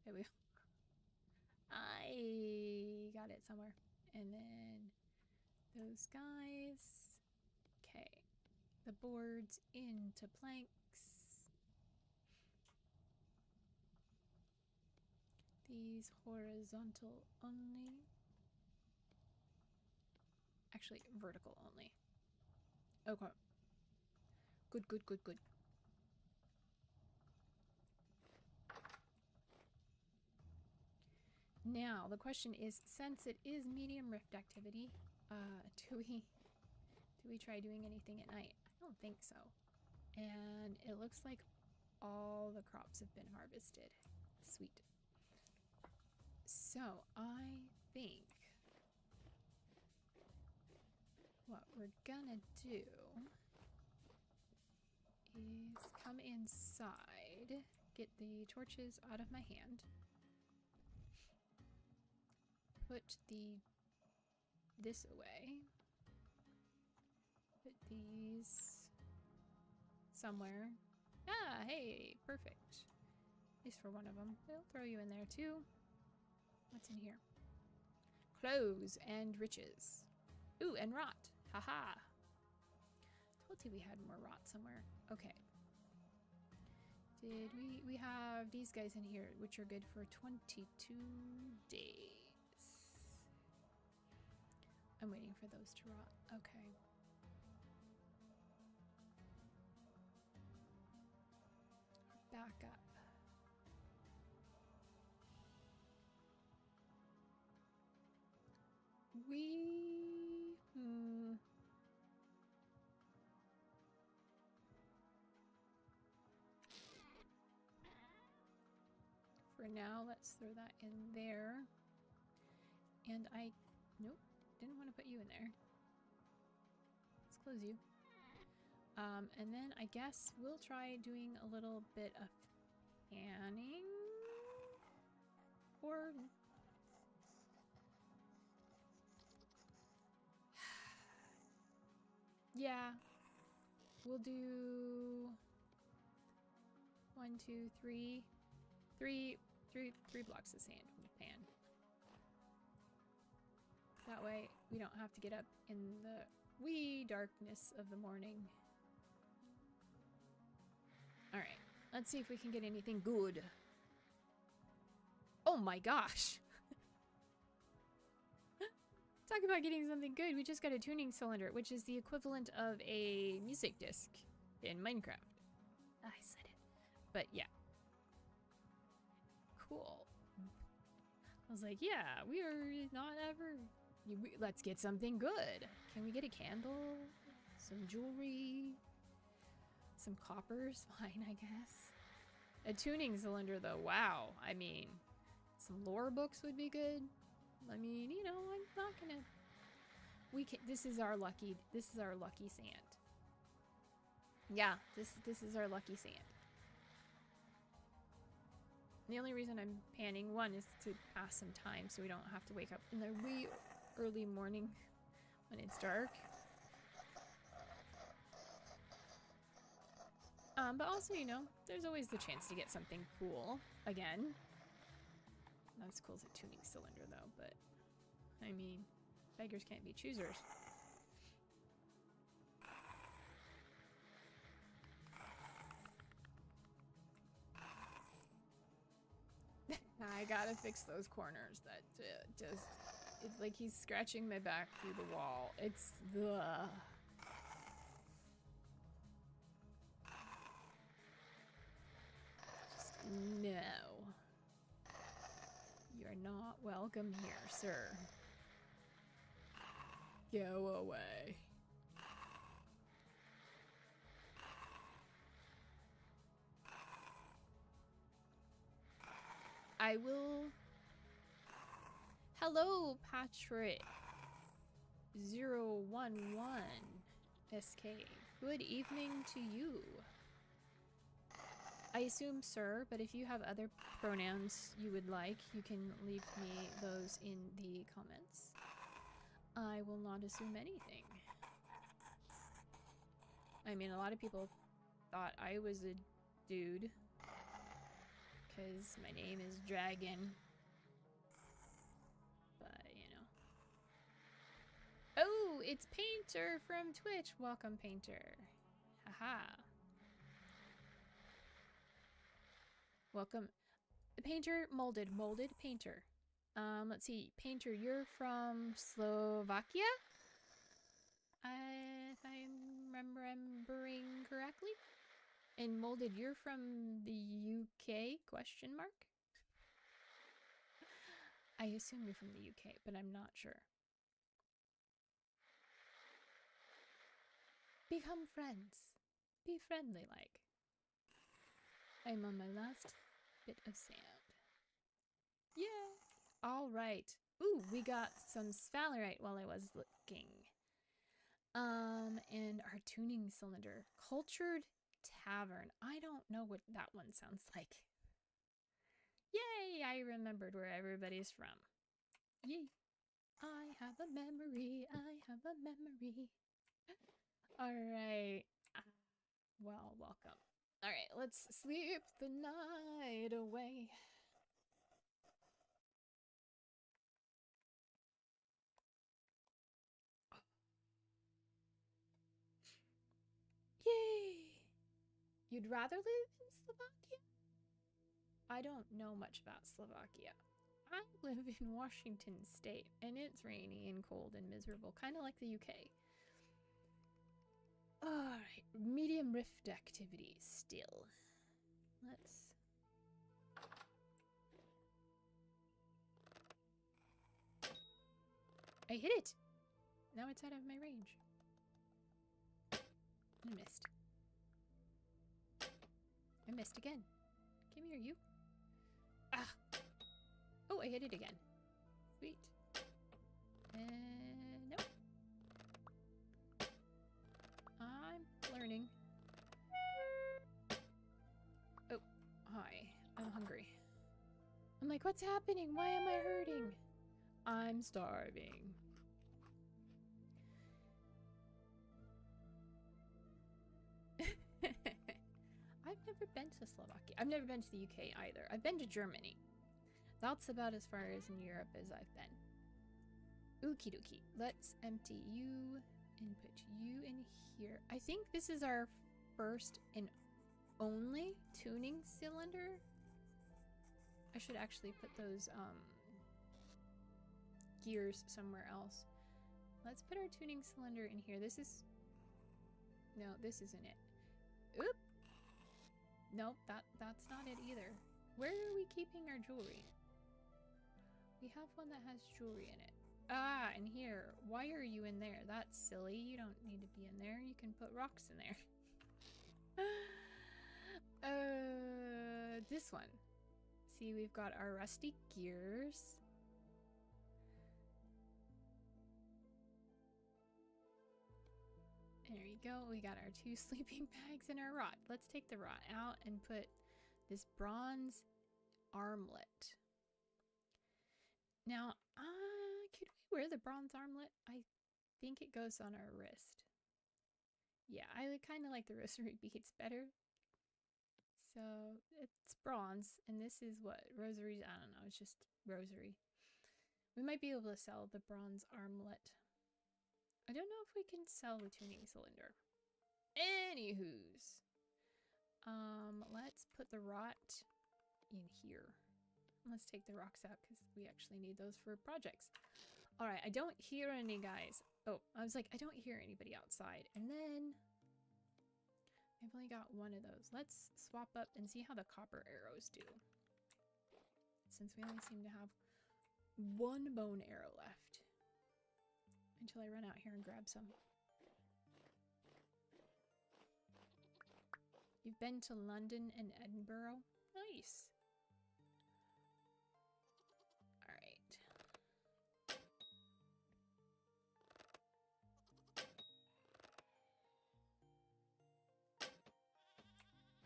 There we go. I got it somewhere. And then those guys. Okay. The boards into planks. These horizontal only. Actually, vertical only. Okay. Good, good, good, good. Now, the question is, since it is medium rift activity, do we try doing anything at night? I don't think so. And it looks like all the crops have been harvested. Sweet. So, I think what we're gonna do is come inside, get the torches out of my hand, put this away, put these somewhere. Ah, hey, perfect. At least for one of them. We'll throw you in there too. What's in here? Clothes and riches. Ooh, and rot. Haha. Told you we had more rot somewhere. Okay. Did we have these guys in here, which are good for 22 days. I'm waiting for those to rot. Okay. Back up. For now, let's throw that in there. And nope, didn't want to put you in there. Let's close you. And then I guess we'll try doing a little bit of panning. Or yeah, we'll do 1, 2, 3, 3 blocks of sand from the pan. That way we don't have to get up in the wee darkness of the morning. All right, let's see if we can get anything good. Oh my gosh. Talk about getting something good. We just got a tuning cylinder, which is the equivalent of a music disc in Minecraft. I said it. But yeah. Cool. I was like, yeah, we are not ever... Let's get something good. Can we get a candle? Some jewelry? Some copper's fine, I guess. A tuning cylinder, though. Wow. I mean, some lore books would be good. I mean, you know, I'm not gonna... This is our lucky sand. Yeah, this is our lucky sand. The only reason I'm panning, one, is to pass some time so we don't have to wake up in the wee early morning when it's dark. But also, you know, there's always the chance to get something cool again. Not as cool as a tuning cylinder, though, but I mean, beggars can't be choosers. I gotta fix those corners. That just, it's like he's scratching my back through the wall. It's the... No. You're not welcome here, sir. Go away. I will... Hello, Patrick 011 SK. Good evening to you. I assume sir, but if you have other pronouns you would like, you can leave me those in the comments. I will not assume anything. I mean, a lot of people thought I was a dude because my name is Dragon. But, you know. Oh, it's Painter from Twitch. Welcome, Painter. Haha. Welcome. Painter, molded Painter. Let's see. Painter, you're from Slovakia? If I'm remembering correctly. And molded, you're from the UK? Question mark? I assume you're from the UK, but I'm not sure. Become friends. Be friendly like. I'm on my last bit of sand. Yeah. All right. Ooh, we got some sphalerite while I was looking. And our tuning cylinder. Cultured Tavern. I don't know what that one sounds like. Yay! I remembered where everybody's from. Yay! I have a memory. I have a memory. All right. Well, welcome. All right, let's sleep the night away. Yay! You'd rather live in Slovakia? I don't know much about Slovakia. I live in Washington State, and it's rainy and cold and miserable, kind of like the UK. Alright, medium rift activity still. Let's... I hit it! Now it's out of my range. I missed. I missed again. Come here, you. Ah! Oh, I hit it again. Sweet. And nope. I'm learning. Oh, hi. I'm hungry. I'm like, what's happening? Why am I hurting? I'm starving. I've never been to Slovakia. I've never been to the UK either. I've been to Germany. That's about as far as in Europe as I've been. Okie dokie. Let's empty you and put you in here. I think this is our first and only tuning cylinder. I should actually put those gears somewhere else. Let's put our tuning cylinder in here. This is... No, this isn't it. Oop! Nope, that's not it either. Where are we keeping our jewelry? We have one that has jewelry in it. Ah, in here. Why are you in there? That's silly. You don't need to be in there. You can put rocks in there. This one. See, we've got our rusty gears. There you go. We got our 2 sleeping bags and our rod. Let's take the rod out and put this bronze armlet. Now, could we wear the bronze armlet? I think it goes on our wrist. Yeah, I kind of like the rosary beads better. So it's bronze, and this is what? Rosaries? I don't know. It's just rosary. We might be able to sell the bronze armlet. I don't know if we can sell the tuning cylinder. Anywho's. Let's put the rot in here. Let's take the rocks out because we actually need those for projects. Alright, I don't hear any guys. Oh, I was like, I don't hear anybody outside. And then I've only got one of those. Let's swap up and see how the copper arrows do. Since we only seem to have one bone arrow left. Until I run out here and grab some. You've been to London and Edinburgh? Nice. Alright.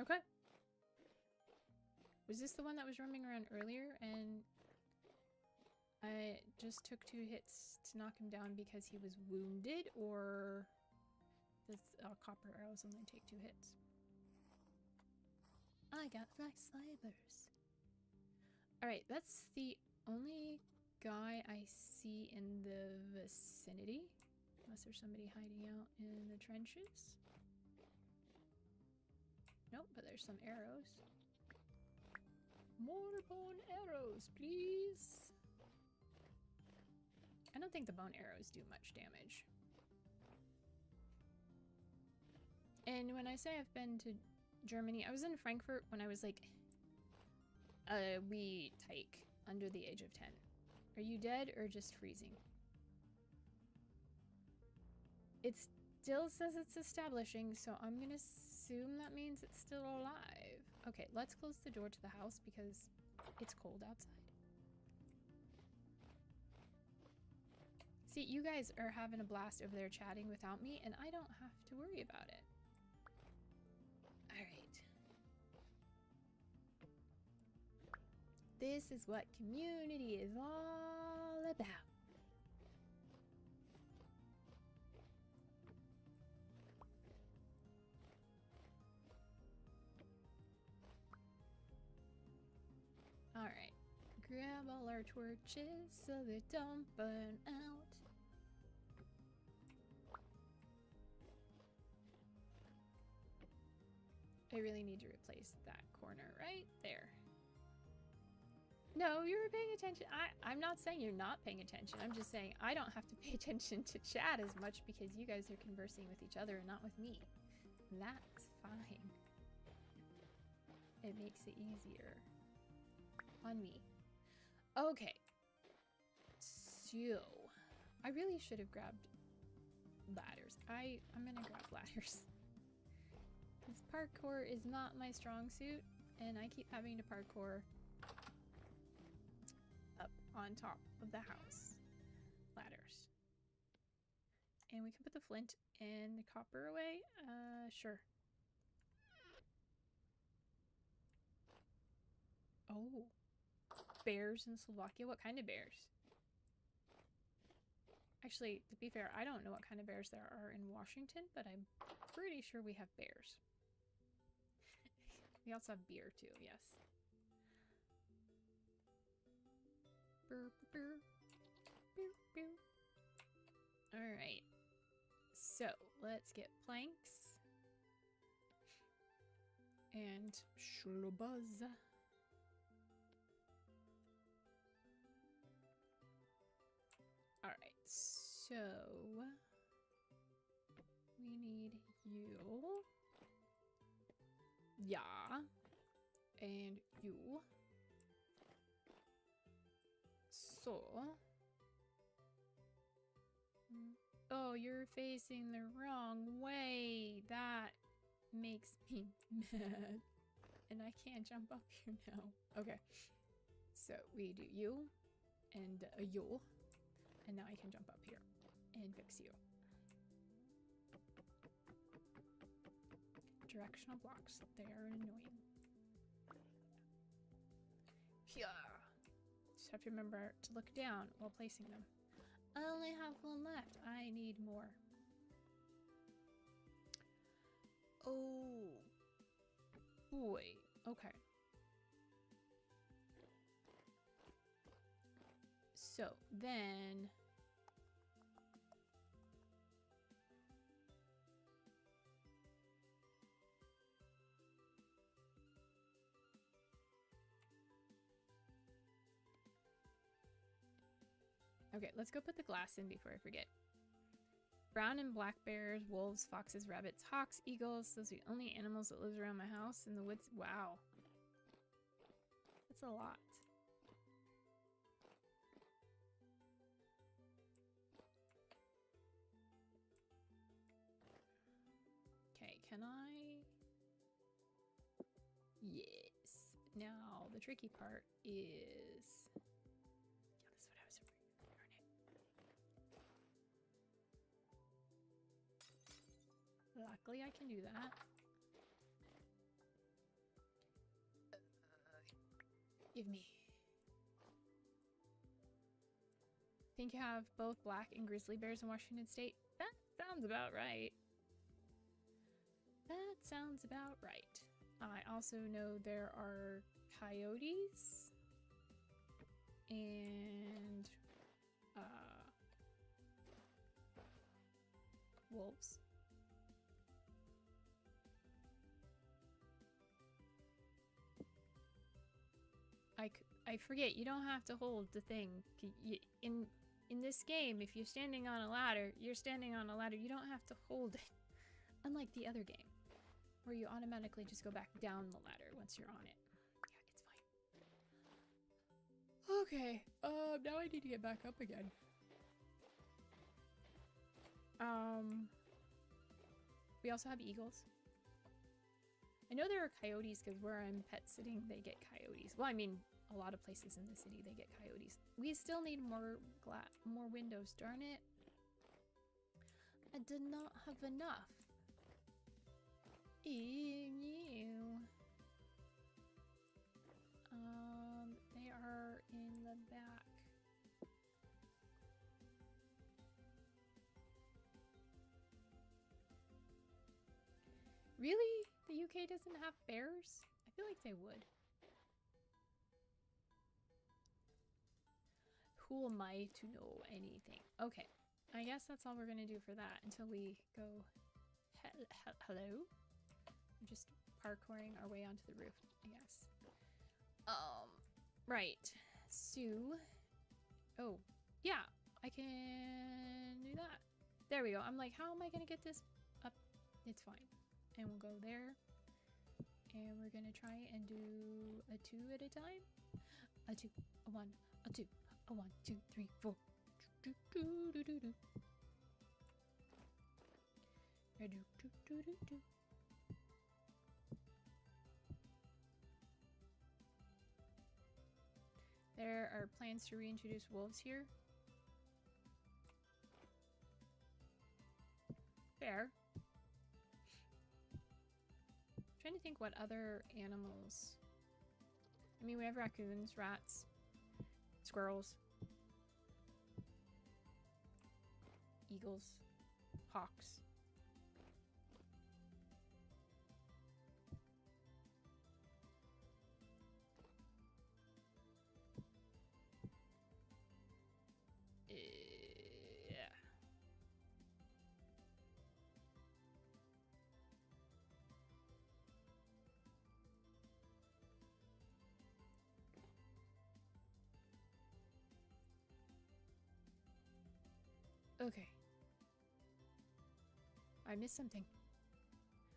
Okay. Was this the one that was roaming around earlier and I just took 2 hits to knock him down because he was wounded, or does copper arrows only take 2 hits? I got flax fibers. Alright, that's the only guy I see in the vicinity. Unless there's somebody hiding out in the trenches. Nope, but there's some arrows. More bone arrows, please. I don't think the bone arrows do much damage. And when I say I've been to Germany, I was in Frankfurt when I was like a wee tyke under the age of 10. Are you dead or just freezing? It still says it's establishing, so I'm gonna assume that means it's still alive. Okay, let's close the door to the house because it's cold outside. See, you guys are having a blast over there chatting without me, and I don't have to worry about it. Alright. This is what community is all about. Alright. Grab all our torches so they don't burn out. I really need to replace that corner right there. No, you were paying attention. I'm not saying you're not paying attention. I'm just saying I don't have to pay attention to chat as much because you guys are conversing with each other and not with me. That's fine. It makes it easier on me. Okay. So, I really should have grabbed ladders. I'm gonna grab ladders. Because parkour is not my strong suit, and I keep having to parkour up on top of the house. Ladders. And we can put the flint and the copper away. Sure. Oh. Bears in Slovakia? What kind of bears? Actually, to be fair, I don't know what kind of bears there are in Washington, but I'm pretty sure we have bears. We also have beer too, yes. Alright. So, let's get planks. And shlubuzz. Alright, so we need you. Yeah. And you. So. Oh, you're facing the wrong way. That makes me mad. And I can't jump up here now. Okay. So we do you and you. And now I can jump up here and fix you. Directional blocks. They are annoying. Yeah. Just have to remember to look down while placing them. I only have one left. I need more. Oh. Boy. Okay. So then okay, let's go put the glass in before I forget. Brown and black bears, wolves, foxes, rabbits, hawks, eagles. Those are the only animals that live around my house in the woods. Wow. That's a lot. Okay, can I? Yes. Now, the tricky part is... Yeah, that's what I was afraid of. Darn it. Luckily, I can do that. Give me. Think you have both black and grizzly bears in Washington State? That sounds about right. That sounds about right. I also know there are coyotes and wolves. I forget, you don't have to hold the thing. In this game, if you're standing on a ladder, you're standing on a ladder. You don't have to hold it. Unlike the other game, where you automatically just go back down the ladder once you're on it. Yeah, it's fine. Okay, now I need to get back up again. We also have eagles. I know there are coyotes because where I'm pet sitting, they get coyotes. Well, I mean, a lot of places in the city, they get coyotes. We still need more windows, darn it. I did not have enough. Ew. They are in the back. Really? The UK doesn't have bears? I feel like they would. Who am I to know anything? Okay, I guess that's all we're gonna do for that until we go... Hello? I'm just parkouring our way onto the roof, I guess. Right. So, oh, yeah, I can do that. There we go. I'm like, how am I gonna get this up? It's fine. And we'll go there. And we're gonna try and do a 2 at a time. A 2, a 1, a 2, a 1, 2, 3, 4. Do, do, do, do, do. Do, do, do, do, do. There are plans to reintroduce wolves here. Fair. I'm trying to think what other animals. I mean, we have raccoons, rats, squirrels, eagles, hawks. Okay. I missed something.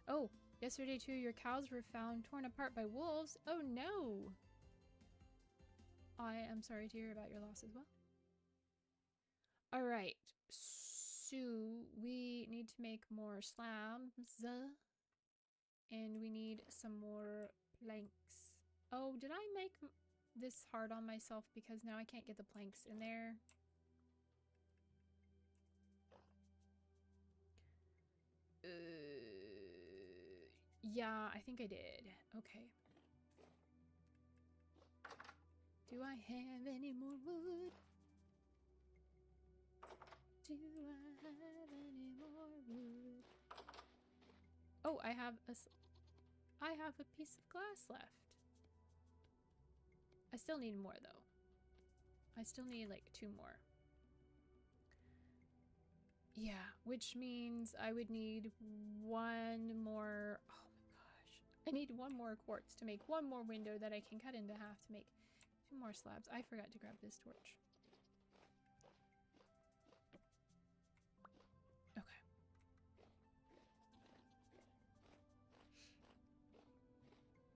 Oh, yesterday too, your cows were found torn apart by wolves. Oh no! I am sorry to hear about your loss as well. Alright, so we need to make more slabs. And we need some more planks. Oh, did I make this hard on myself because now I can't get the planks in there? Yeah, I think I did. Okay. Do I have any more wood? Do I have any more wood? Oh, I have a piece of glass left. I still need more though. I still need like 2 more. Yeah, which means I would need 1 more. Oh my gosh. I need 1 more quartz to make 1 more window that I can cut into half to make 2 more slabs. I forgot to grab this torch. Okay.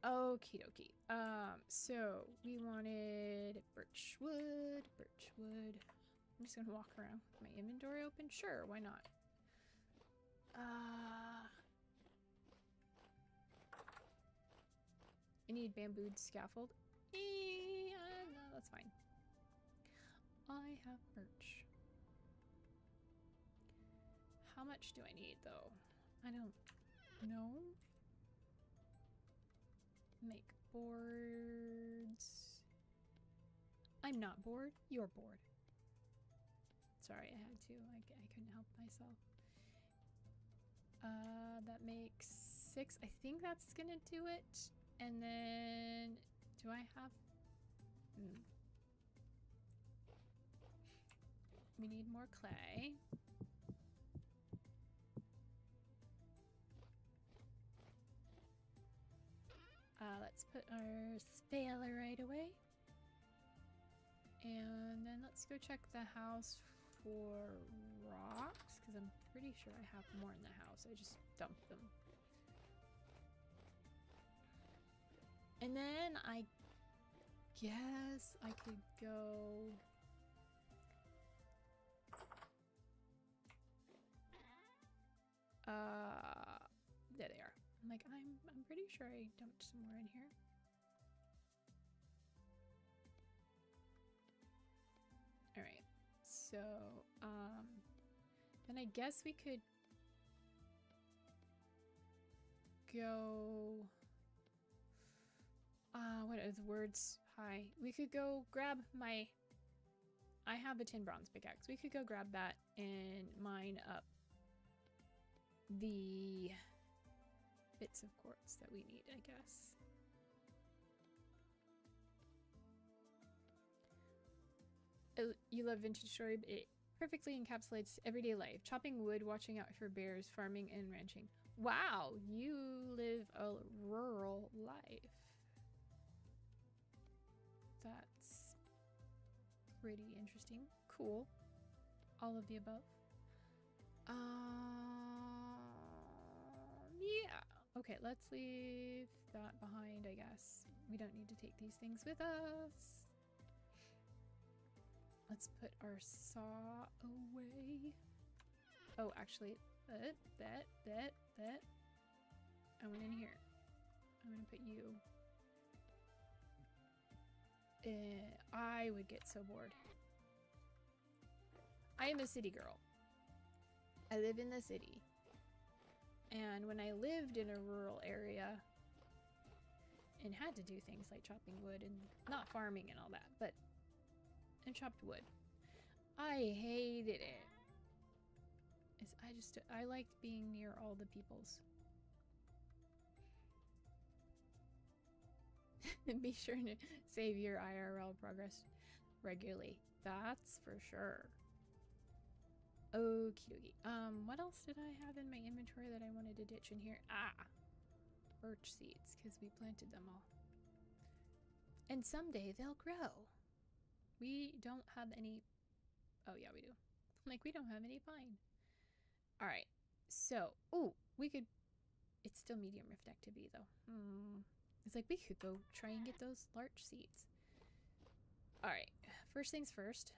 Okie dokie. So we wanted birch wood. I'm just gonna walk around with my inventory open. Sure, why not? I need bamboo scaffold. No, that's fine. I have birch. How much do I need though? I don't know. Make boards. I'm not bored. You're bored. Sorry, I had to. I couldn't help myself. That makes 6. I think that's gonna do it. And then, do I have? We need more clay. Let's put our spaler right away. And then let's go check the house for rocks, because I'm pretty sure I have more in the house. I just dumped them. And then I guess I could go... there they are. I'm like, I'm pretty sure I dumped some more in here. Alright, so, then I guess we could go, what are the words? Hi. We could go grab my, I have a tin bronze pickaxe. We could go grab that and mine up the bits of quartz that we need, I guess. Oh, you love vintage story, but it perfectly encapsulates everyday life. Chopping wood, watching out for bears, farming and ranching. Wow, you live a pretty interesting. Cool. All of the above. Yeah. Okay, let's leave that behind, I guess. We don't need to take these things with us. Let's put our saw away. Oh, actually, that. I went in here. I'm gonna put you. I would get so bored. I am a city girl. I live in the city. And when I lived in a rural area and had to do things like chopping wood and not farming and all that, but and chopped wood, I hated it. I liked being near all the peoples. Be sure to save your IRL progress regularly. That's for sure. Okie dokie. What else did I have in my inventory that I wanted to ditch in here? Ah! Birch seeds, because we planted them all. And someday they'll grow. We don't have any... Oh, yeah, we do. Like, we don't have any pine. Alright. So, ooh, we could... It's still medium rift activity, though. It's like we could go try and get those larch seeds. Alright. First things first.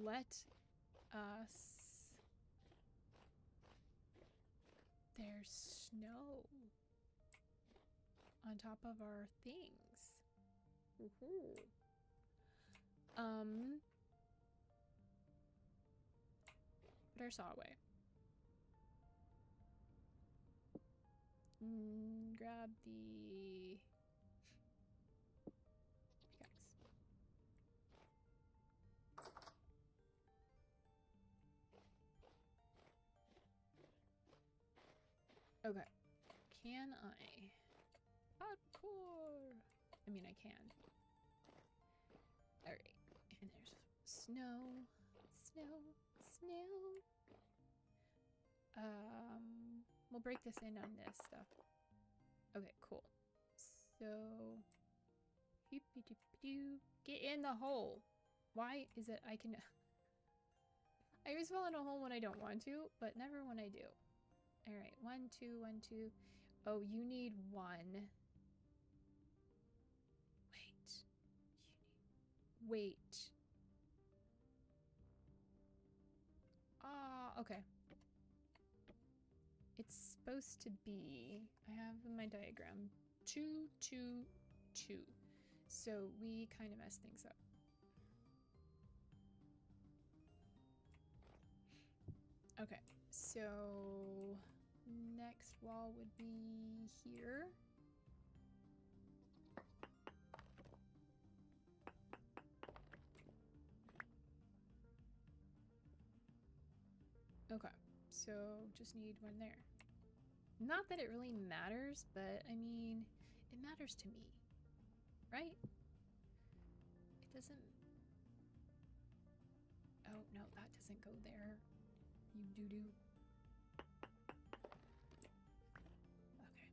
Let us... There's snow on top of our things. Woohoo. Put our saw away. Grab the pickaxe. Okay. Can I? Hardcore! I mean, I can. Alright. And there's snow. Snow. We'll break this in on this stuff. Okay, cool. So, get in the hole. Why is it I can... I always fall in a hole when I don't want to, but never when I do. Alright, 1, 2, 1, 2. Oh, you need 1. Wait. Ah, okay. It's supposed to be, I have in my diagram, 2, 2, 2. So we kind of mess things up. Okay, so next wall would be here. Okay, so just need 1 there. Not that it really matters, but I mean, it matters to me, right? It doesn't... Oh, no, that doesn't go there. You doo-doo. Okay.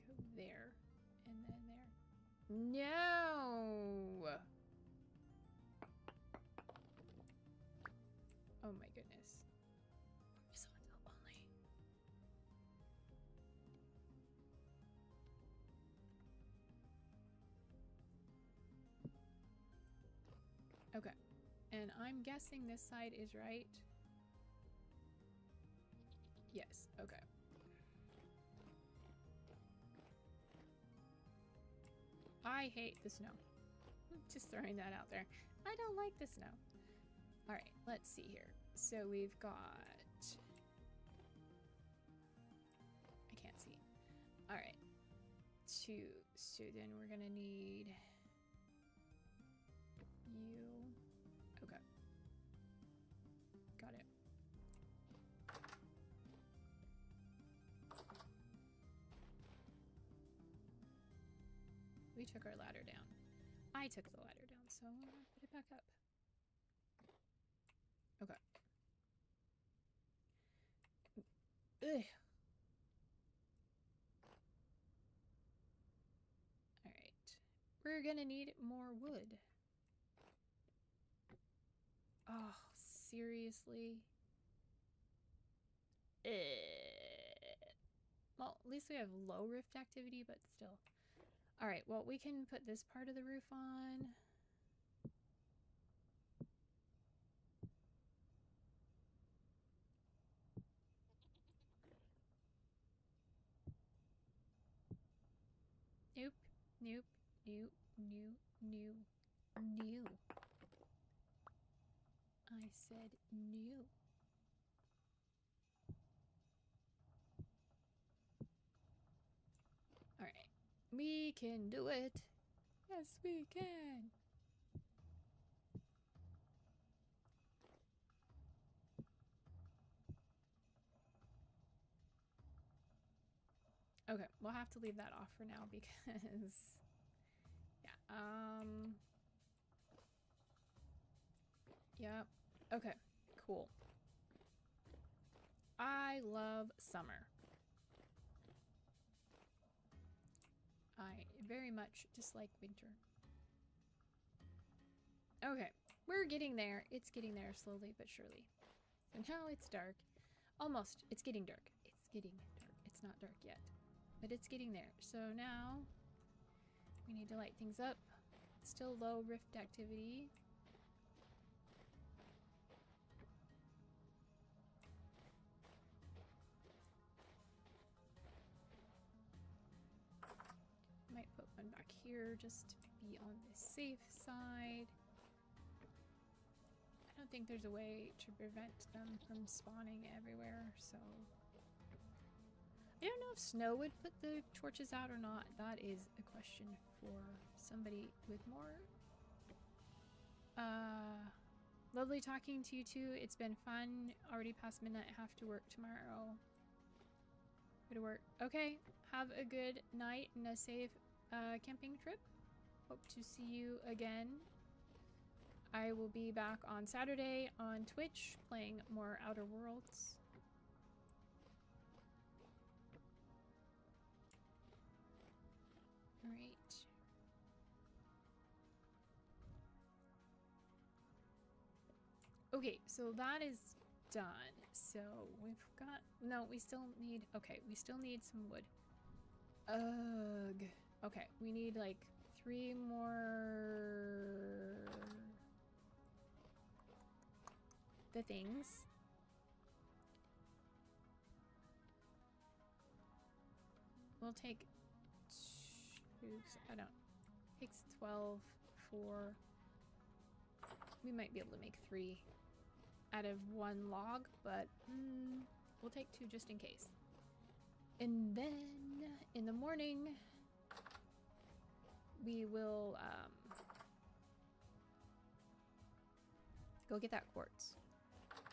Go there, and then there. No! Oh my goodness. Horizontal only. Okay. And I'm guessing this side is right. Yes, okay. I hate the snow. Just throwing that out there. I don't like the snow. Alright, let's see here. So we've got... I can't see. Alright. 2. So then we're gonna need... you. Okay. Got it. We took our ladder down. I took the ladder down, so I'll put it back up. Okay. Ugh. We're gonna need more wood. Oh, seriously? Well, at least we have low rift activity, but still. Alright, well, we can put this part of the roof on. Nope, nope, nope, nope, nope, new. I said new. Alright. We can do it. Yes, we can. Okay, we'll have to leave that off for now because... yeah, Yep. Okay, cool. I love summer. I very much dislike winter. Okay, we're getting there. It's getting there slowly but surely. So now it's dark. Almost. It's getting dark. It's getting dark. It's not dark yet, but it's getting there. So now we need to light things up. Still low rift activity. Might put one back here just to be on the safe side. I don't think there's a way to prevent them from spawning everywhere, so... I don't know if snow would put the torches out or not. That is a question for somebody with more. Lovely talking to you too. It's been fun. Already past midnight. I have to work tomorrow. Go to work. Okay. Have a good night and a safe camping trip. Hope to see you again. I will be back on Saturday on Twitch playing more Outer Worlds. All right. Okay, so that is done. So we've got... no, we still need... okay, we still need some wood. Ugh. Okay, we need like 3 more... the things. We'll take 2... I don't... takes 12 for... we might be able to make 3 out of 1 log, but we'll take 2 just in case. And then in the morning, we will go get that quartz.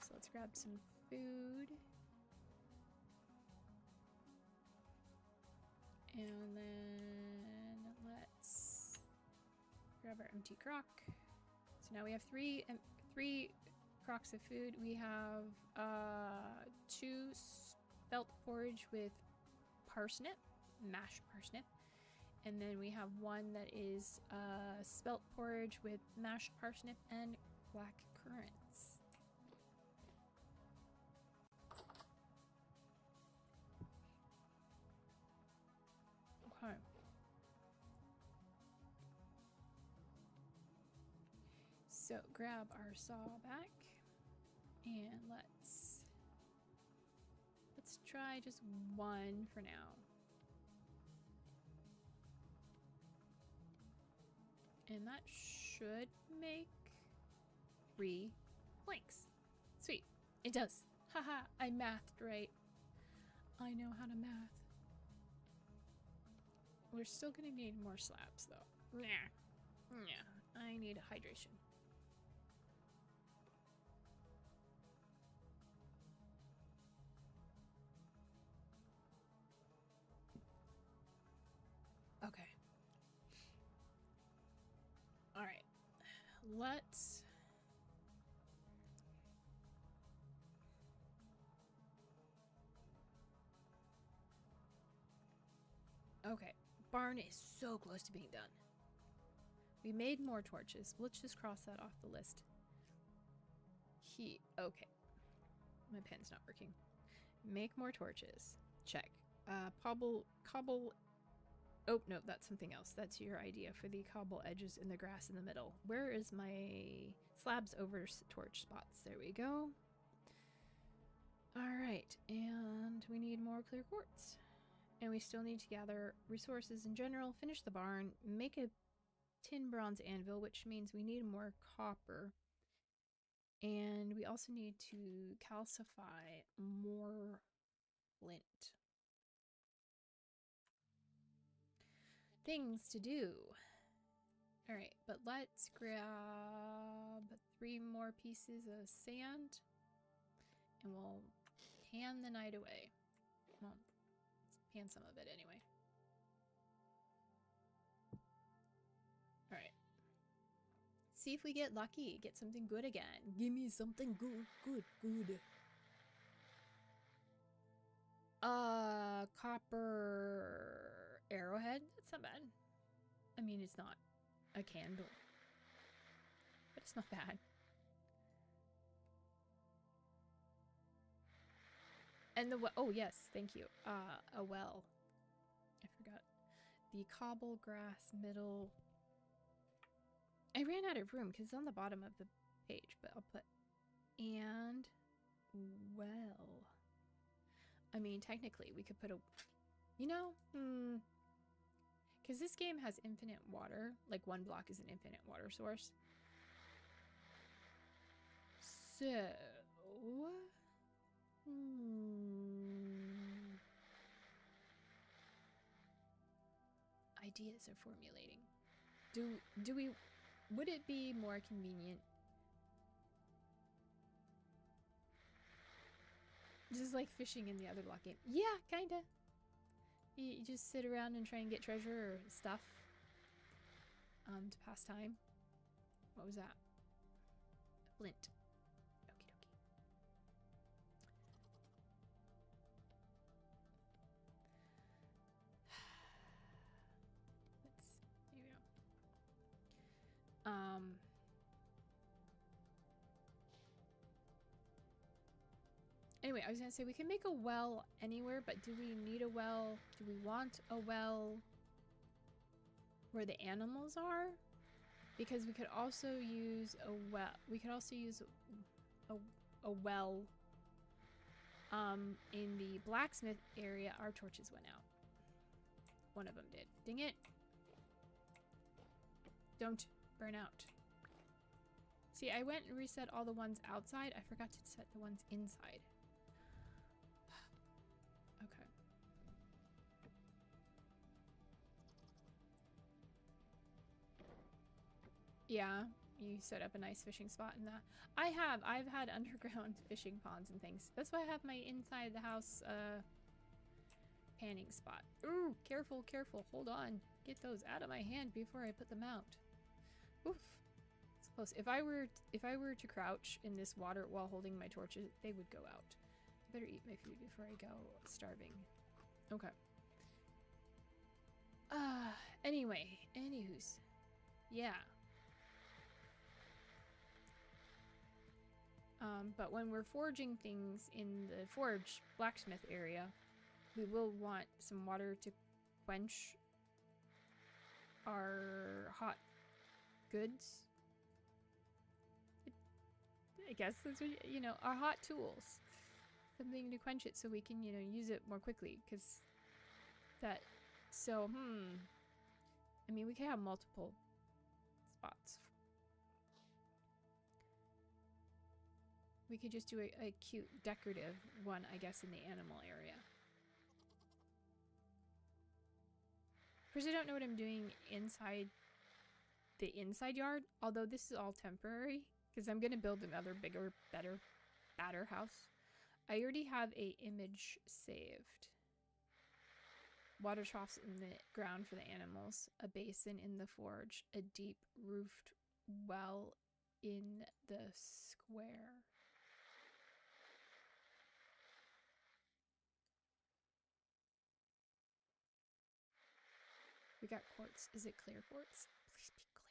So let's grab some food. And then let's grab our empty crock. So now we have 3 crocks of food. We have 2 spelt porridge with parsnip, mashed parsnip. And then we have 1 that is spelt porridge with mashed parsnip and black currants. Okay. So grab our saw back and let's try just 1 for now. And that should make 3 planks. Sweet. It does. Haha, I mathed right. I know how to math. We're still gonna need more slabs though. Nah. Yeah. I need hydration. Okay. All right. Let's... okay. Barn is so close to being done. We made more torches. Let's just cross that off the list. Okay. My pen's not working. Make more torches. Check. Cobble. Oh, no, that's something else. That's your idea for the cobble edges and the grass in the middle. Where is my slabs over torch spots? There we go. Alright, and we need more clear quartz. And we still need to gather resources in general, finish the barn, make a tin bronze anvil, which means we need more copper. And we also need to calcify more flint. Things to do. Alright, but let's grab 3 more pieces of sand and we'll pan the night away. Well, let's pan some of it anyway. Alright. See if we get lucky. Get something good again. Give me something good. Copper arrowhead. That's not bad. I mean, it's not a candle, but it's not bad. And oh yes, thank you. A well. I forgot. The cobble grass middle. I ran out of room because it's on the bottom of the page, but I'll put and well. I mean, technically, we could put a, you know, because this game has infinite water. Like, 1 block is an infinite water source. So, ideas are formulating. Do we, would it be more convenient? Just like fishing in the other block game. Yeah, kinda. You just sit around and try and get treasure or stuff to pass time. What was that? Flint. Okie dokie. Here we go. Anyway, I was gonna say we can make a well anywhere, but do we need a well? Do we want a well where the animals are? Because we could also use a well. We could also use a well in the blacksmith area. Our torches went out. One of them did. Dang it. Don't burn out. See, I went and reset all the ones outside. I forgot to set the ones inside. Okay. Yeah, you set up a nice fishing spot in that. I've had underground fishing ponds and things. That's why I have my inside the house panning spot. Ooh, careful, careful. Hold on. Get those out of my hand before I put them out. Oof. It's close. If I were to crouch in this water while holding my torches, they would go out. I better eat my food before I go starving. Okay. Anyway, anywho's. Yeah. But when we're forging things in the forge blacksmith area, we will want some water to quench our hot goods. I guess that's what, you know, our hot tools. Something to quench it so we can, you know, use it more quickly, because that, so, I mean, we can have multiple spots. We could just do a cute decorative one, I guess, in the animal area. First, I don't know what I'm doing inside the inside yard, although this is all temporary, because I'm going to build another bigger, better, badder house. I already have a image saved. Water troughs in the ground for the animals, a basin in the forge, a deep roofed well in the square. We got quartz. Is it clear quartz? Please be clear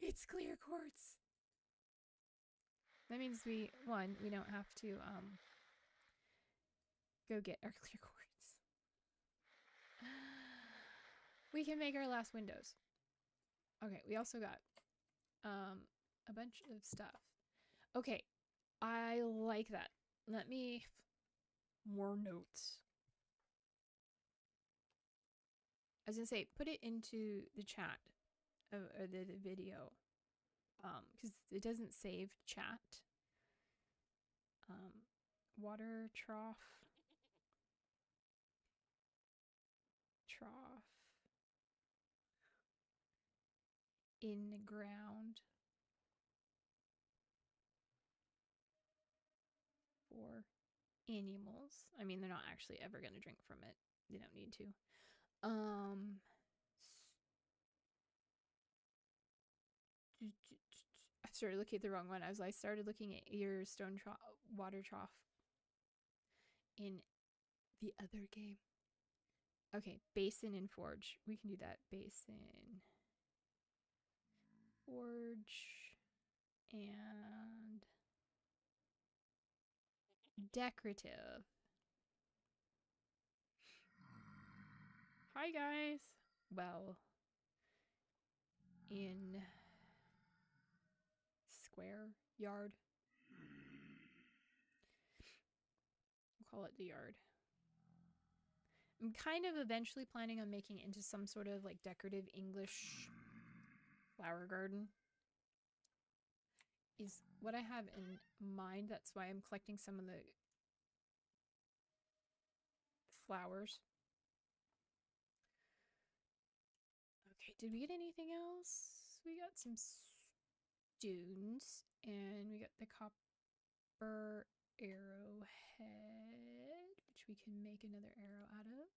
It's clear quartz. That means we don't have to go get our clear quartz. We can make our last windows. Okay, we also got a bunch of stuff. Okay, I like that. Let me more notes. I was gonna say, put it into the chat or the video, because it doesn't save chat. Water trough. In the ground for animals. I mean, they're not actually ever going to drink from it. They don't need to. I started looking at the wrong one. I started looking at your stone water trough in the other game. Okay, basin and forge. We can do that. Basin, forge, and decorative. Hi guys. Well, in square yard. We'll call it the yard. I'm kind of eventually planning on making it into some sort of like decorative English flower garden. Is what I have in mind. That's why I'm collecting some of the flowers. Okay, did we get anything else? We got some stones, and we got the copper arrowhead, which we can make another arrow out of.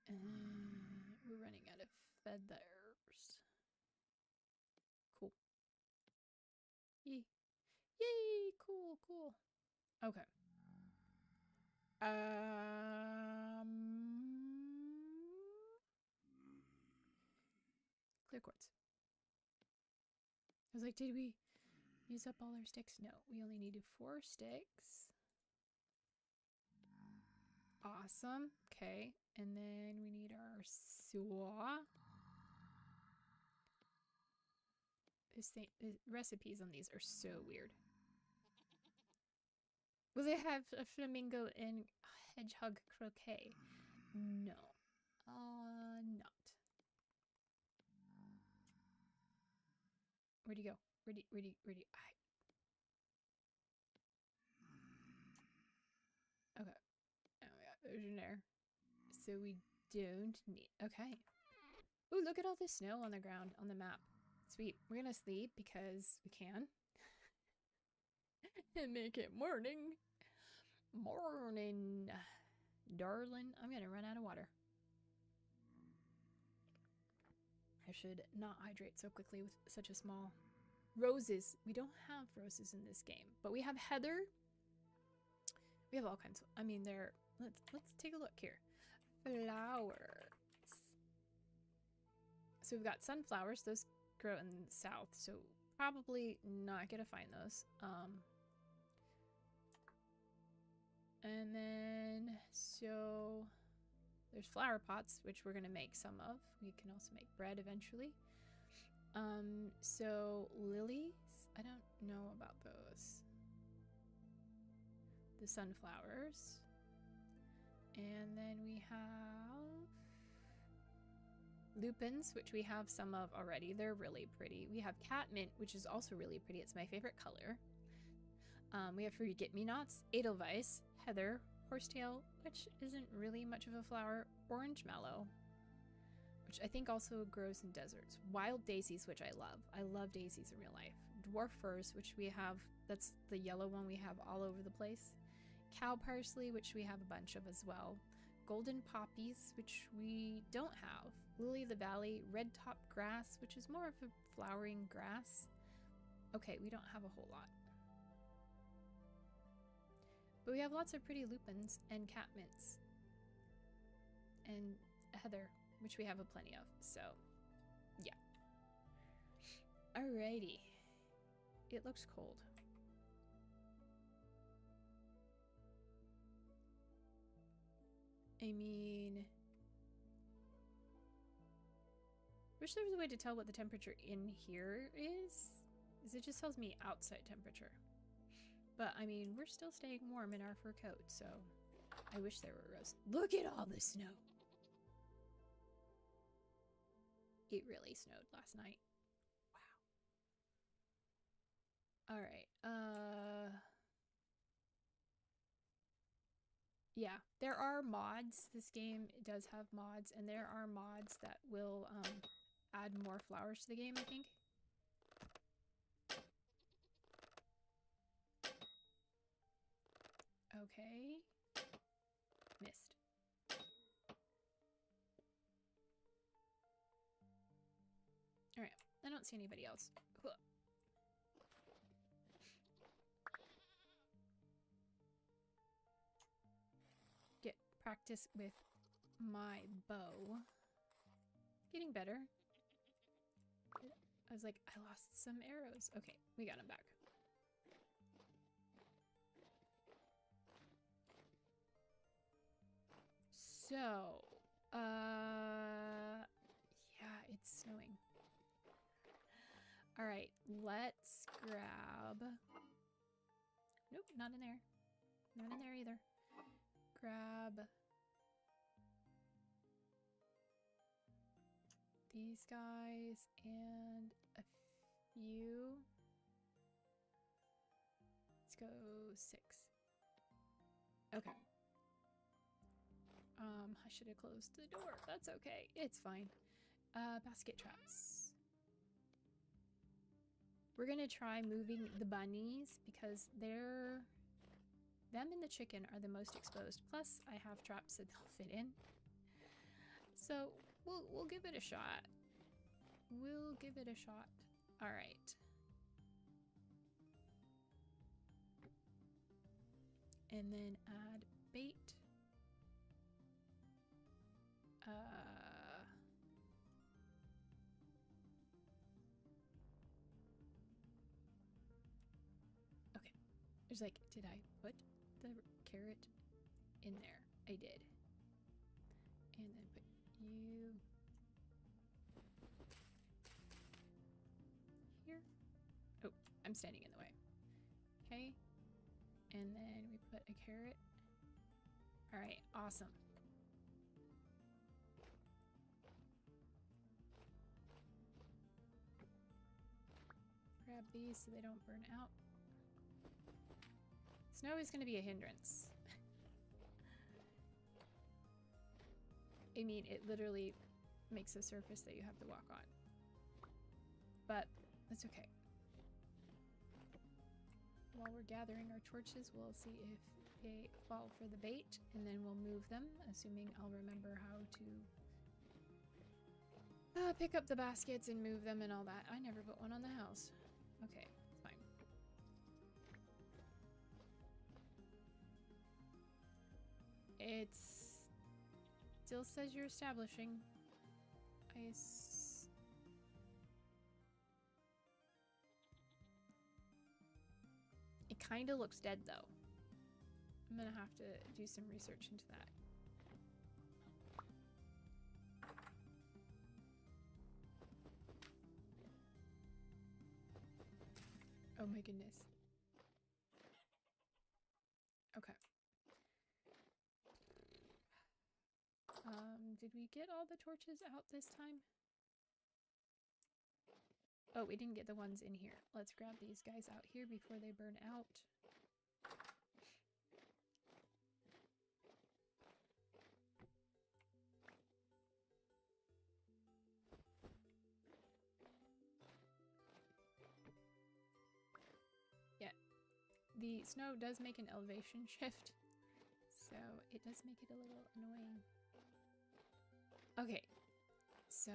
And we're running out of feathers. Cool. Yay. Yay! Cool, cool. Okay. Clear quartz. I was like, did we use up all our sticks? No, we only needed 4 sticks. Awesome. Okay, and then we need our saw. The recipes on these are so weird. Will they have a flamingo and hedgehog croquet? No. Not. Where'd he go? Where'd he? Okay. Oh my god, there's an air. So we don't need. Okay. Ooh, look at all the snow on the ground on the map. Sweet. We're gonna sleep because we can. And make it morning. Morning. Darling, I'm gonna run out of water. I should not hydrate so quickly with such a small... Roses. We don't have roses in this game, but we have heather. We have all kinds of... I mean, they're... Let's take a look here. Flowers. So we've got sunflowers. Those grow in the south, so probably not gonna find those. And then, so there's flower pots, which we're gonna make some of. We can also make bread eventually. So lilies, I don't know about those. The sunflowers. And then we have lupins, which we have some of already. They're really pretty. We have catmint, which is also really pretty. It's my favorite color. We have forget-me-nots, edelweiss, heather, horsetail, which isn't really much of a flower, orange mallow, which I think also grows in deserts, wild daisies, which I love. I love daisies in real life. Dwarf firs, which we have, that's the yellow one we have all over the place. Cow parsley, which we have a bunch of as well. Golden poppies, which we don't have. Lily of the valley, red top grass, which is more of a flowering grass. Okay, we don't have a whole lot. But we have lots of pretty lupins and catmints. And heather, which we have a plenty of. So, yeah. Alrighty. It looks cold. I mean, wish there was a way to tell what the temperature in here is. Because it just tells me outside temperature. But I mean, we're still staying warm in our fur coat, so I wish there were rows. Look at all the snow. It really snowed last night. Wow. All right. Yeah, there are mods. This game does have mods, and there are mods that will add more flowers to the game, I think. Okay. Missed. Alright, I don't see anybody else. Huh. Get practice with my bow. Getting better. I was like, I lost some arrows. Okay, we got them back. So, yeah, it's snowing. All right, let's grab, nope, not in there. Not in there either. Grab these guys and a few. Let's go 6. Okay. I should have closed the door. That's okay. It's fine. Basket traps. We're gonna try moving the bunnies because them and the chicken are the most exposed. Plus, I have traps that they'll fit in. So we'll give it a shot. We'll give it a shot. All right. And then add bait. Okay. There's like, did I put the carrot in there? I did. And then put you here. Oh, I'm standing in the way. Okay. And then we put a carrot. All right, awesome. Grab these so they don't burn out. Snow is going to be a hindrance. I mean, it literally makes a surface that you have to walk on. But that's okay. While we're gathering our torches, we'll see if they fall for the bait, and then we'll move them, assuming I'll remember how to pick up the baskets and move them and all that. I never put one on the house. Okay, fine. It still says you're establishing. It kind of looks dead, though. I'm gonna have to do some research into that. Oh my goodness. Okay. Did we get all the torches out this time? Oh, we didn't get the ones in here. Let's grab these guys out here before they burn out. Yeah, the snow does make an elevation shift, so it does make it a little annoying. Okay, so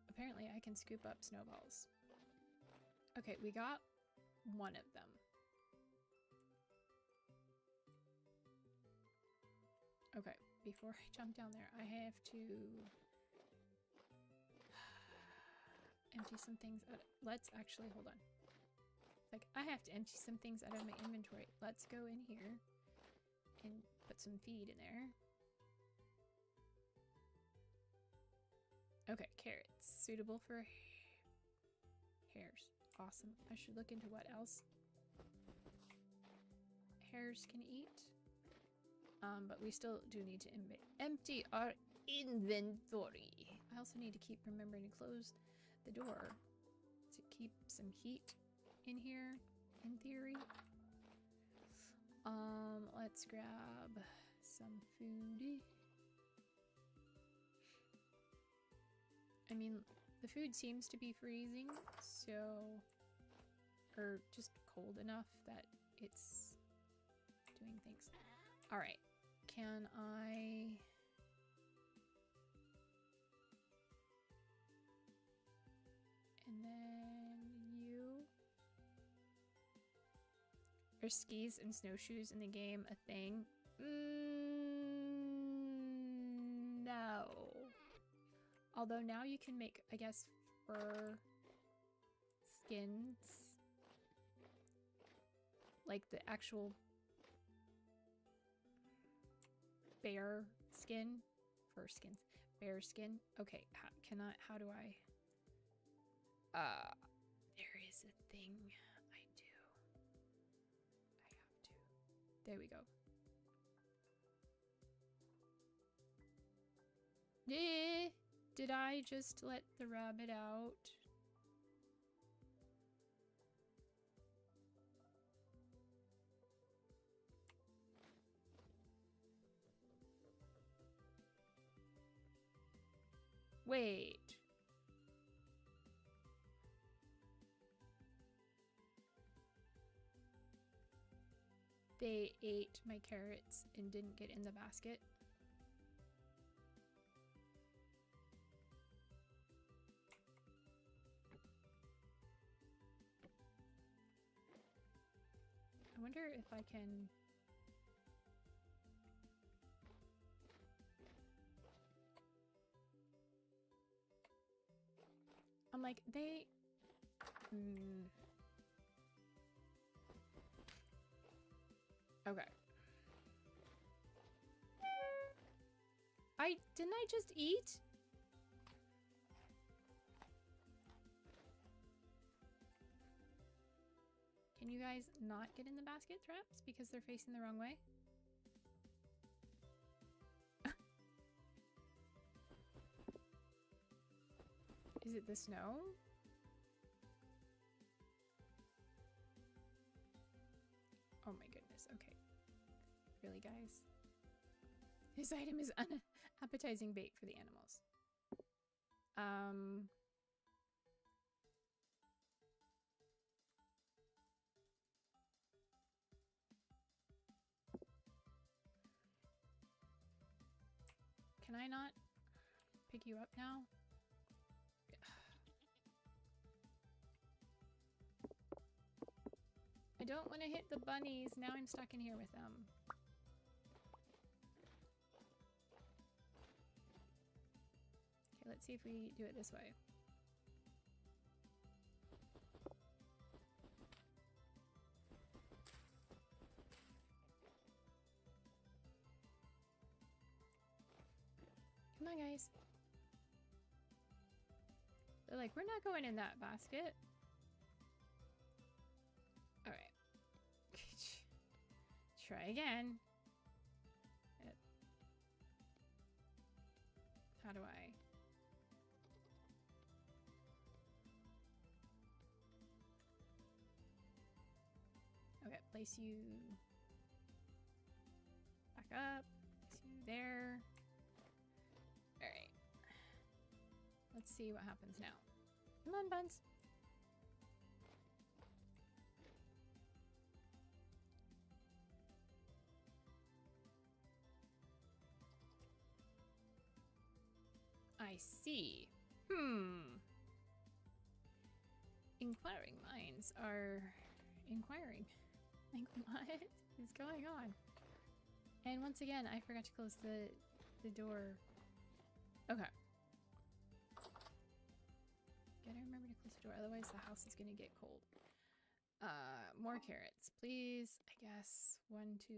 apparently I can scoop up snowballs. Okay, we got one of them. Okay, before I jump down there, I have to empty some things out. Let's actually, hold on. Like, I have to empty some things out of my inventory. Let's go in here and put some feed in there. Okay, carrots. Suitable for hares. Awesome. I should look into what else hares can eat. But we still do need to empty our inventory. I also need to keep remembering to close the door to keep some heat in here, in theory. Let's grab some food. I mean, the food seems to be freezing, so, or just cold enough that it's doing things. All right, can I? And then you. Are skis and snowshoes in the game a thing? No. Although now you can make, I guess, fur skins. Like the actual bear skin. Fur skins. Bear skin. Okay, how do I? There is a thing I do. I have to. There we go. Did I just let the rabbit out? Wait. They ate my carrots and didn't get in the basket. I wonder if I can... I'm like, they... Okay. Didn't I just eat? Can you guys not get in the basket traps because they're facing the wrong way? Is it the snow? Oh my goodness, okay. Really, guys? This item is unappetizing bait for the animals. Can I not pick you up now? I don't want to hit the bunnies. Now I'm stuck in here with them. Okay, let's see if we do it this way. Come on, guys. They're like, we're not going in that basket. All right. Try again. How do I? Okay, place you back up. Place you there. All right. Let's see what happens now. Come on, Buns. I see. Inquiring minds are inquiring. Like, what is going on? And once again, I forgot to close the door. Okay. better remember to close the door, otherwise the house is gonna get cold. More carrots, please. I guess 1, 2.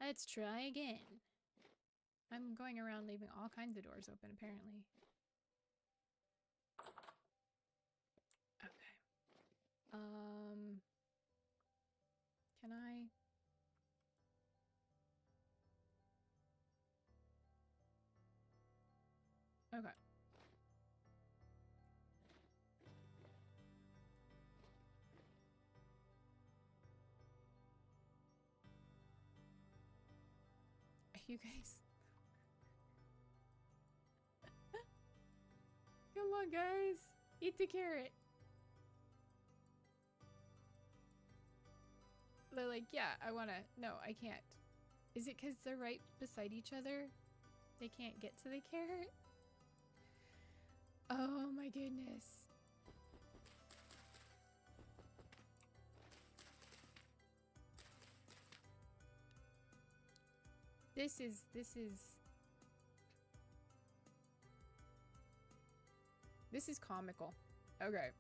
Let's try again. I'm going around leaving all kinds of doors open, apparently. Okay. Can I? Okay. You guys. Come on, guys. Eat the carrot. They're like, yeah, I wanna. No, I can't. Is it because they're right beside each other? They can't get to the carrot? Oh my goodness. This is comical. Okay.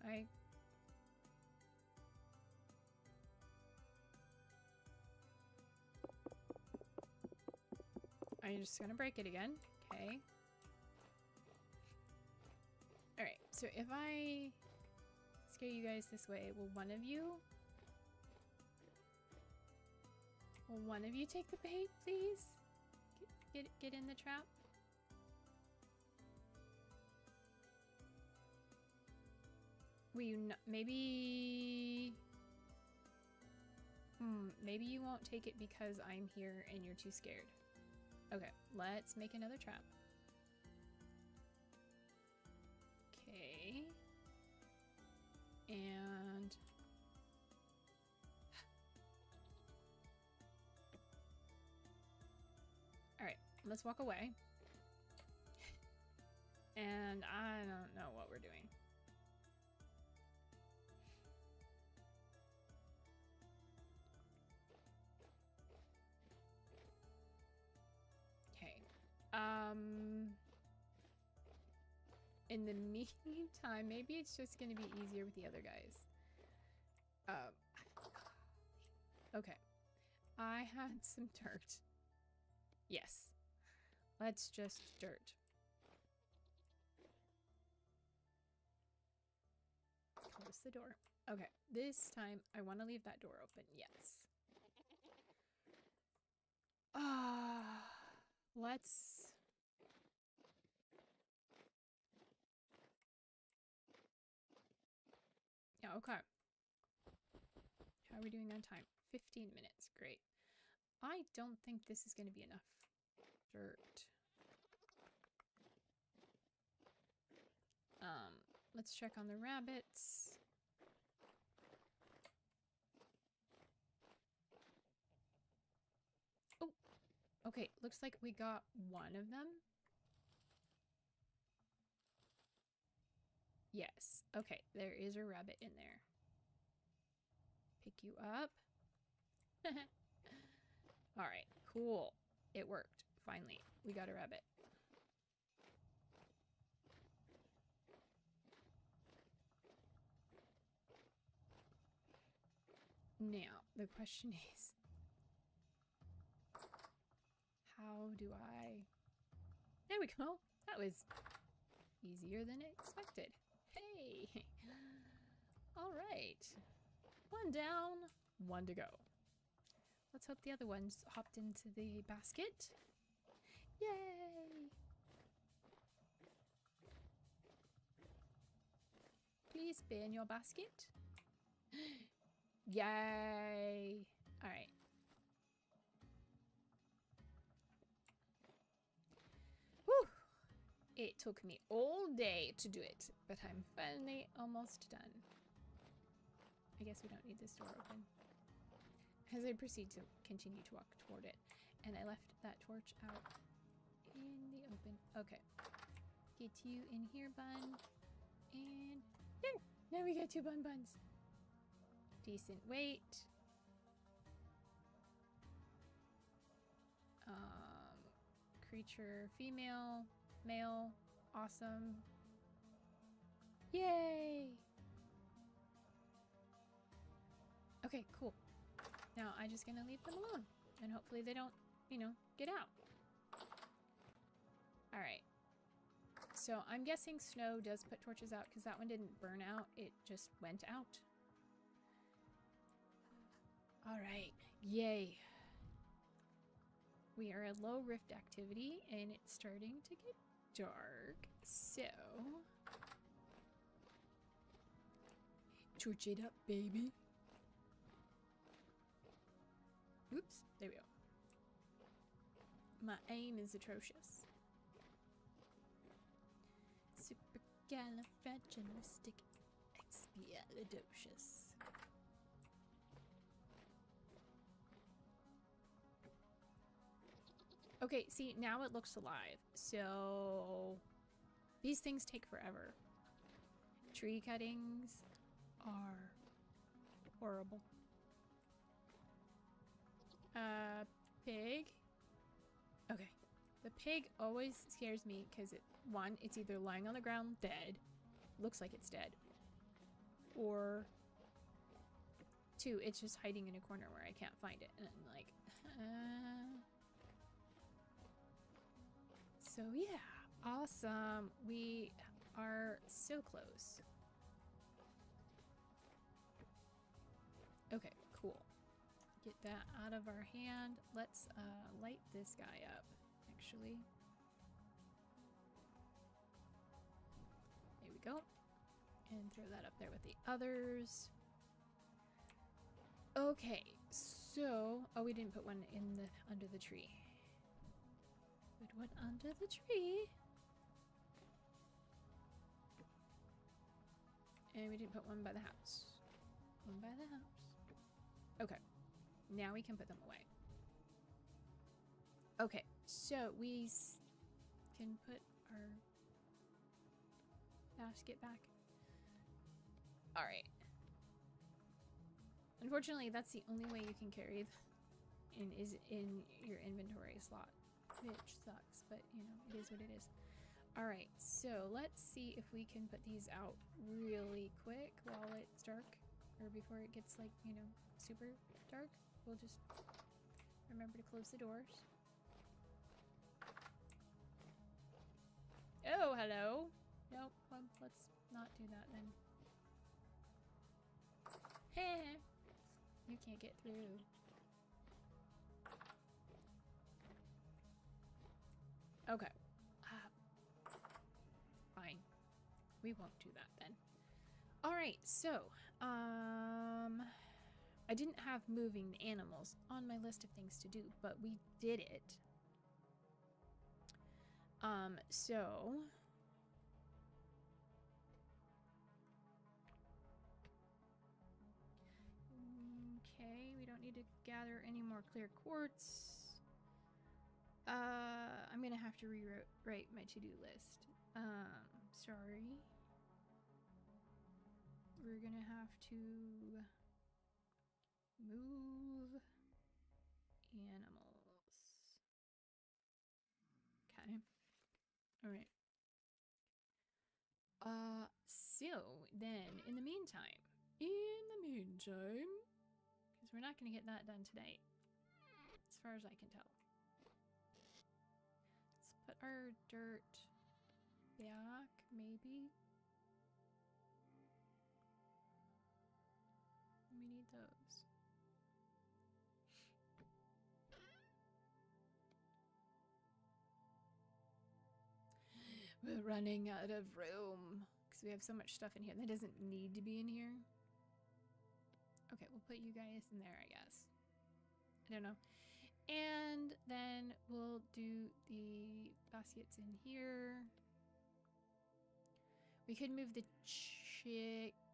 Can I? I'm just gonna break it again. Okay. Alright, so if I scare you guys this way, will one of you take the bait, please? Get in the trap? Will you not? Maybe... maybe you won't take it because I'm here and you're too scared. Okay, let's make another trap. Okay. And... Alright, let's walk away. And I don't know what we're doing. Okay. In the meantime, maybe it's just gonna be easier with the other guys. Okay. I had some dirt. Yes. Let's just dirt. Close the door. Okay, this time I want to leave that door open. Yes. Let's... Yeah, okay. How are we doing on time? 15 minutes. Great. I don't think this is going to be enough dirt. Let's check on the rabbits. Oh, okay. Looks like we got one of them. Yes. Okay, there is a rabbit in there. Pick you up. All right, cool. It worked. Finally, we got a rabbit. Now, the question is, how do I... There we go. That was easier than expected. Hey! All right. One down, one to go. Let's hope the other ones hopped into the basket. Yay! Please be in your basket. Yay! All right. Whew! It took me all day to do it, but I'm finally almost done. I guess we don't need this door open. As I proceed to continue to walk toward it, and I left that torch out in the open. open. Okay. Get you in here, bun. And there! Now we got 2 buns. Decent weight. Creature female, male, awesome. Yay! Okay, cool. Now I'm just gonna leave them alone and hopefully they don't, you know, get out. All right. So I'm guessing snow does put torches out because that one didn't burn out. It just went out. All right. Yay. We are at low rift activity and it's starting to get dark. So torch it up, baby. Oops. There we go. My aim is atrocious. Supercalifragilisticexpialidocious. Okay, see, now it looks alive. So these things take forever. Tree cuttings are horrible. Pig. Okay. The pig always scares me because one, it's either lying on the ground dead, looks like it's dead, or 2, it's just hiding in a corner where I can't find it. And I'm like, So yeah, awesome. We are so close. Okay, cool. Get that out of our hand. Let's light this guy up, actually. There we go. And throw that up there with the others. Okay, so... Oh, we didn't put one in the under the tree. Put one under the tree. And we didn't put one by the house. One by the house. Okay. Now we can put them away. Okay, so we can put our basket back. All right. Unfortunately, that's the only way you can carry is in your inventory slot, which sucks, but you know, it is what it is. All right, so let's see if we can put these out really quick while it's dark, or before it gets like, you know, super dark. We'll just remember to close the doors. Oh, hello. Nope, well, let's not do that then. Heh. You can't get through. Okay. Fine. We won't do that then. All right, so, I didn't have moving animals on my list of things to do, but we did it. So okay, we don't need to gather any more clear quartz. I'm gonna have to rewrite my to-do list. Sorry. We're gonna have to move animals. Okay. All right. So then in the meantime, because we're not gonna get that done tonight, as far as I can tell. Let's put our dirt back, maybe. We need those. We're running out of room because we have so much stuff in here that doesn't need to be in here. Okay, we'll put you guys in there, I guess. I don't know. And then we'll do the baskets in here. We could move the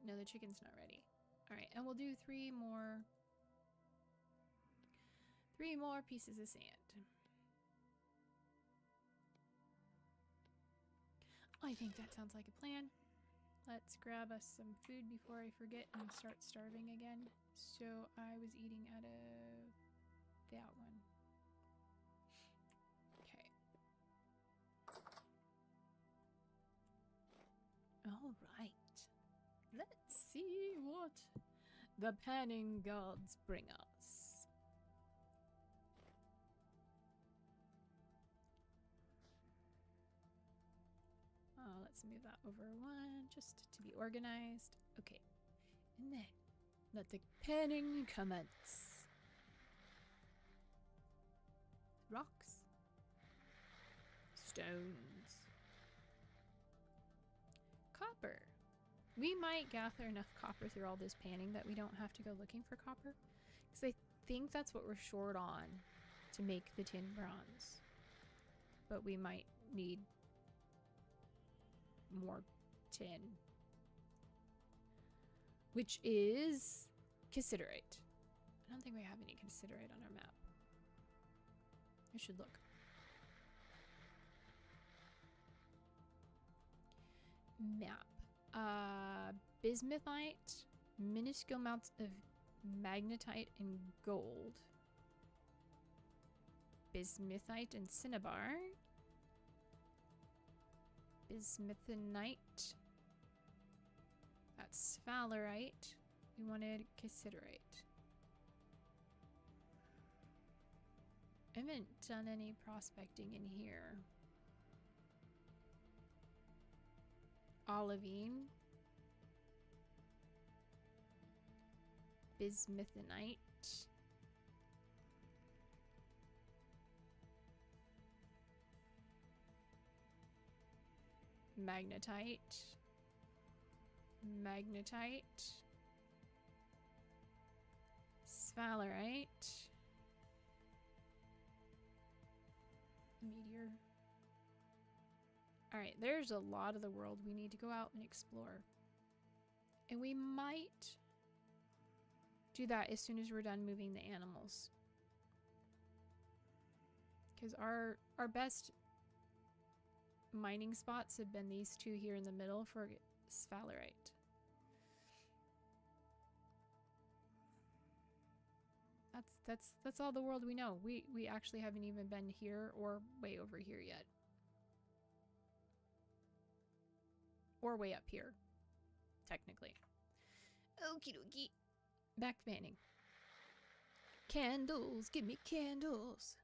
no, the chicken's not ready. All right, and we'll do 3 more pieces of sand. I think that sounds like a plan. Let's grab us some food before I forget and start starving again. So I was eating out of that one. Okay. All right. Let's see what the panning gods bring us. Let's move that over one just to be organized. Okay. And then let the panning commence. Rocks. Stones. Copper. We might gather enough copper through all this panning that we don't have to go looking for copper. Because I think that's what we're short on to make the tin bronze. But we might need more tin. Which is cassiterite. I don't think we have any cassiterite on our map. I should look. Map. Bismuthite, minuscule amounts of magnetite and gold. Bismuthite and cinnabar. Bismuthinite. That's sphalerite. We wanted cassiterite. I haven't done any prospecting in here. Olivine. Bismuthinite. Magnetite. Magnetite. Sphalerite. Meteor. Alright, there's a lot of the world we need to go out and explore. And we might do that as soon as we're done moving the animals. Because our best mining spots have been these two here in the middle for sphalerite. That's all the world we know. We actually haven't even been here or way over here yet. Or way up here, technically. Okie dokie. Back to panning. Candles, give me candles.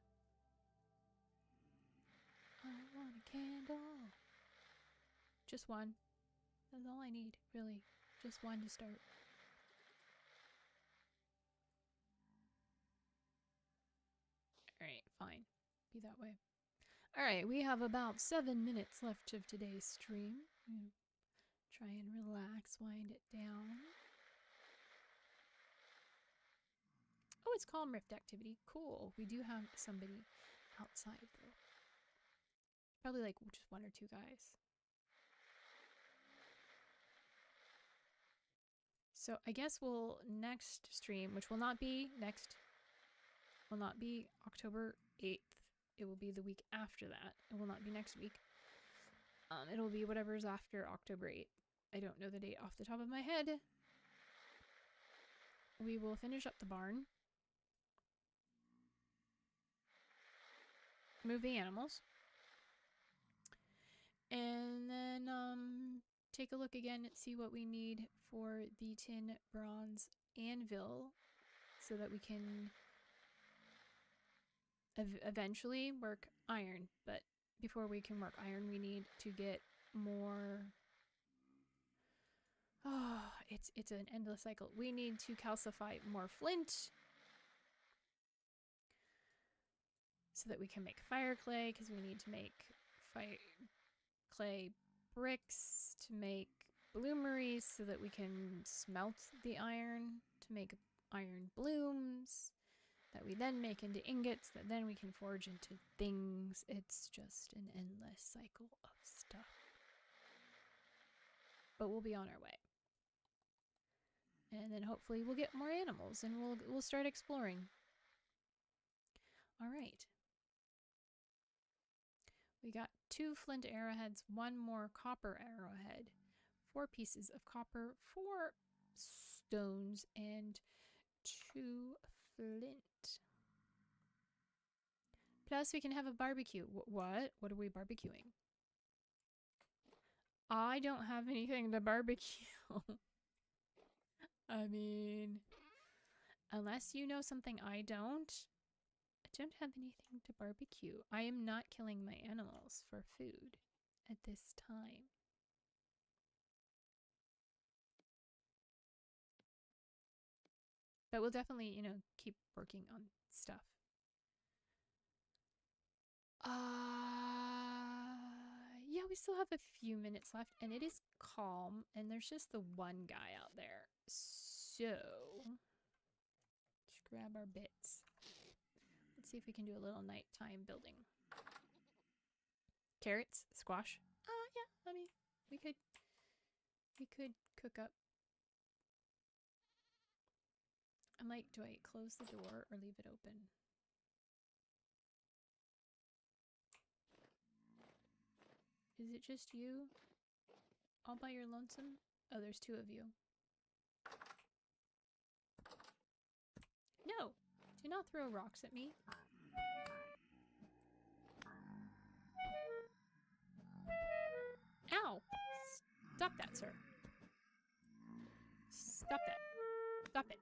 I want a candle. Just one. That's all I need, really. Just one to start. Alright, fine. Be that way. Alright, we have about 7 minutes left of today's stream. Try and relax, wind it down. Oh, it's Calm Rift activity. Cool. We do have somebody outside, though. Probably like just one or two guys. So I guess we'll next stream, which will not be October 8th. It will be the week after that. It will not be next week. It'll be whatever's after October 8th. I don't know the date off the top of my head. We will finish up the barn. Move the animals. And then take a look again and see what we need for the tin bronze anvil so that we can eventually work iron. But before we can work iron, we need to get more... Oh, it's an endless cycle. We need to calcify more flint so that we can make fire clay, because we need to make fire clay bricks to make bloomeries so that we can smelt the iron to make iron blooms that we then make into ingots that then we can forge into things. It's just an endless cycle of stuff. But we'll be on our way. And then hopefully we'll get more animals and we'll start exploring. All right. We got 2 flint arrowheads, 1 more copper arrowhead, 4 pieces of copper, 4 stones, and 2 flint. Plus, we can have a barbecue. What? What are we barbecuing? I don't have anything to barbecue. I mean, unless you know something I don't have anything to barbecue. I am not killing my animals for food at this time. But we'll definitely, you know, keep working on stuff. Yeah, we still have a few minutes left, and it is calm, and there's just the one guy out there. So, let's grab our bits. Let's see if we can do a little nighttime building. Carrots, squash. Yeah, I mean, we could cook up. I'm like, do I close the door or leave it open? Is it just you? All by your lonesome? Oh, there's 2 of you. No! Do not throw rocks at me. Ow! Stop that, sir. Stop that. Stop it.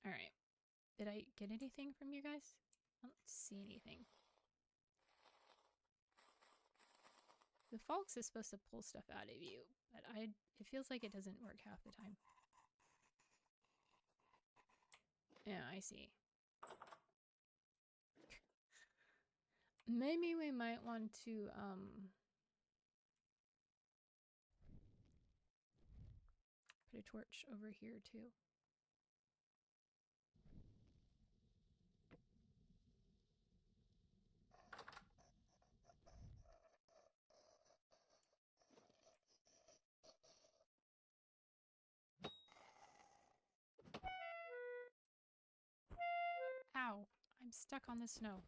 Alright. Did I get anything from you guys? I don't see anything. The Fox is supposed to pull stuff out of you, but it feels like it doesn't work half the time. Yeah, I see. Maybe we might want to, put a torch over here, too. Ow! I'm stuck on the snow.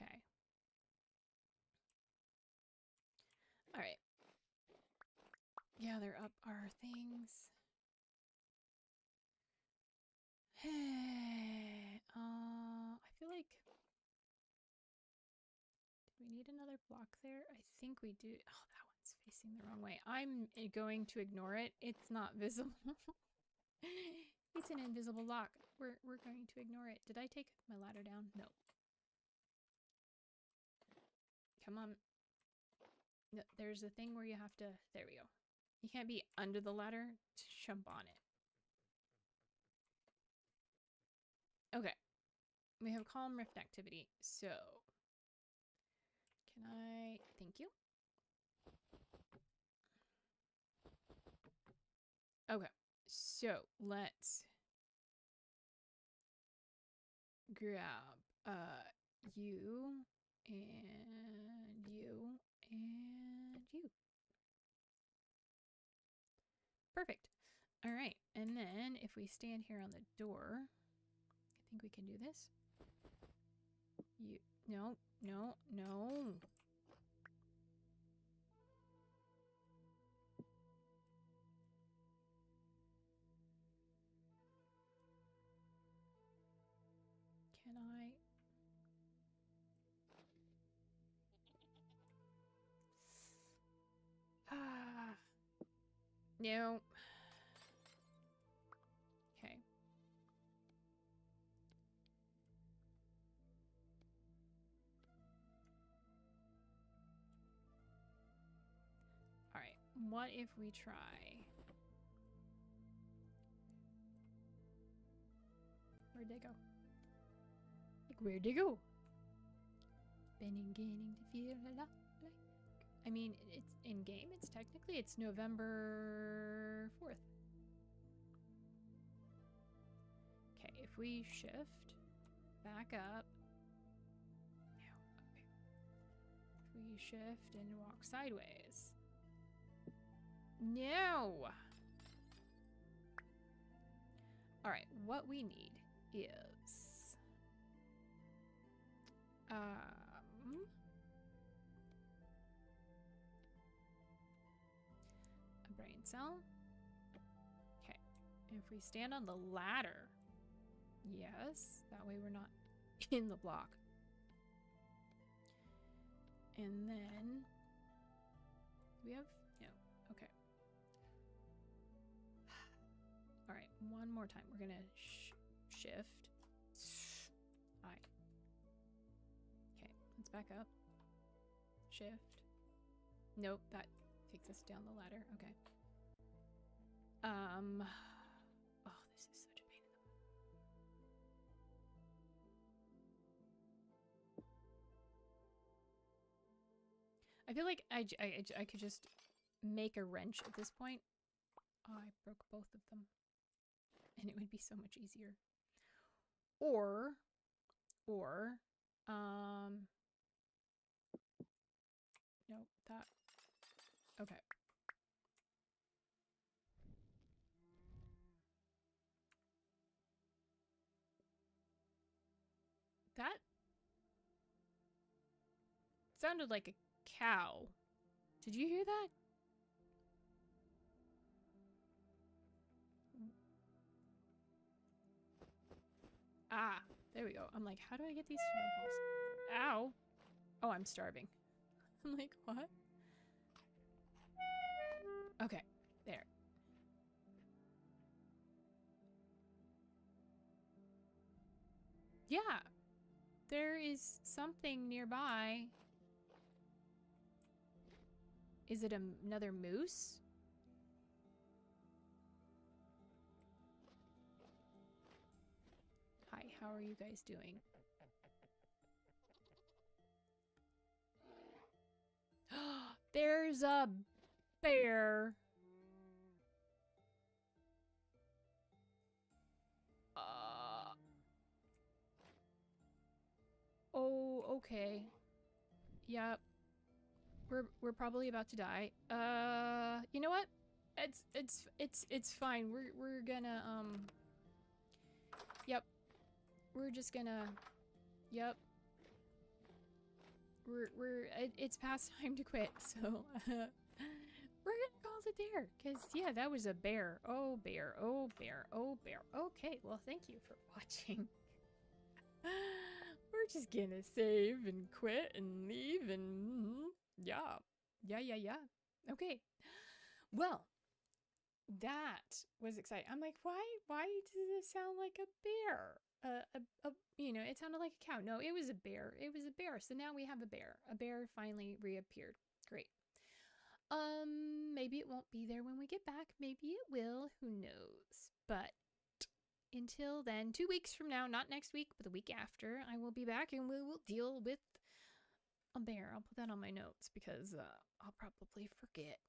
Okay. Alright. Gather up our things. I feel like... Did we need another block there? I think we do. Oh, that one's facing the wrong way. I'm going to ignore it. It's not visible. It's an invisible lock. We're going to ignore it. Did I take my ladder down? No. Come on. No, there's a thing where you have to... There we go. You can't be under the ladder to jump on it. Okay. We have calm rift activity. So... Can I... Thank you. Okay. So, let's... grab you and you and you. Perfect. All right, and then if we stand here on the door, I think we can do this. You no. Can I? No. Okay. All right. What if we try? Where'd they go? Like, where'd they go? Been beginning to feel a lot like I mean, it's in game. It's November 4th. Okay, if we shift back up. No, okay. If we shift and walk sideways. No! Alright, what we need is a brain cell. Okay. And if we stand on the ladder, yes, that way we're not in the block. And then we have no. Okay. All right, one more time. We're gonna shift. I. Okay, let's back up. Shift. Nope, that takes us down the ladder. Okay. Oh, this is such a pain in the butt. I feel like I could just make a wrench at this point. Oh, I broke both of them. And it would be so much easier. Or, no, that, okay. That sounded like a cow. Did you hear that? Ah, there we go. I'm like, how do I get these snowballs? Ow. Oh, I'm starving. I'm like, what? Okay, there. Yeah, there is something nearby. Is it another moose? Hi, how are you guys doing? There's a bear. Oh, okay. Yep. We're probably about to die. You know what? It's fine. We're gonna Yep. We're just gonna Yep. It's past time to quit. So, we're gonna call it there, cuz yeah, that was a bear. Oh, bear. Oh, bear. Oh, bear. Okay. Well, thank you for watching. We're just gonna save and quit and leave and yeah. Okay. Well, that was exciting. I'm like, why does it sound like a bear? You know, it sounded like a cow. No, it was a bear. It was a bear. So now we have a bear. A bear finally reappeared. Great. Maybe it won't be there when we get back. Maybe it will. Who knows? But until then, 2 weeks from now, not next week, but the week after, I will be back and we will deal with a bear. I'll put that on my notes because I'll probably forget.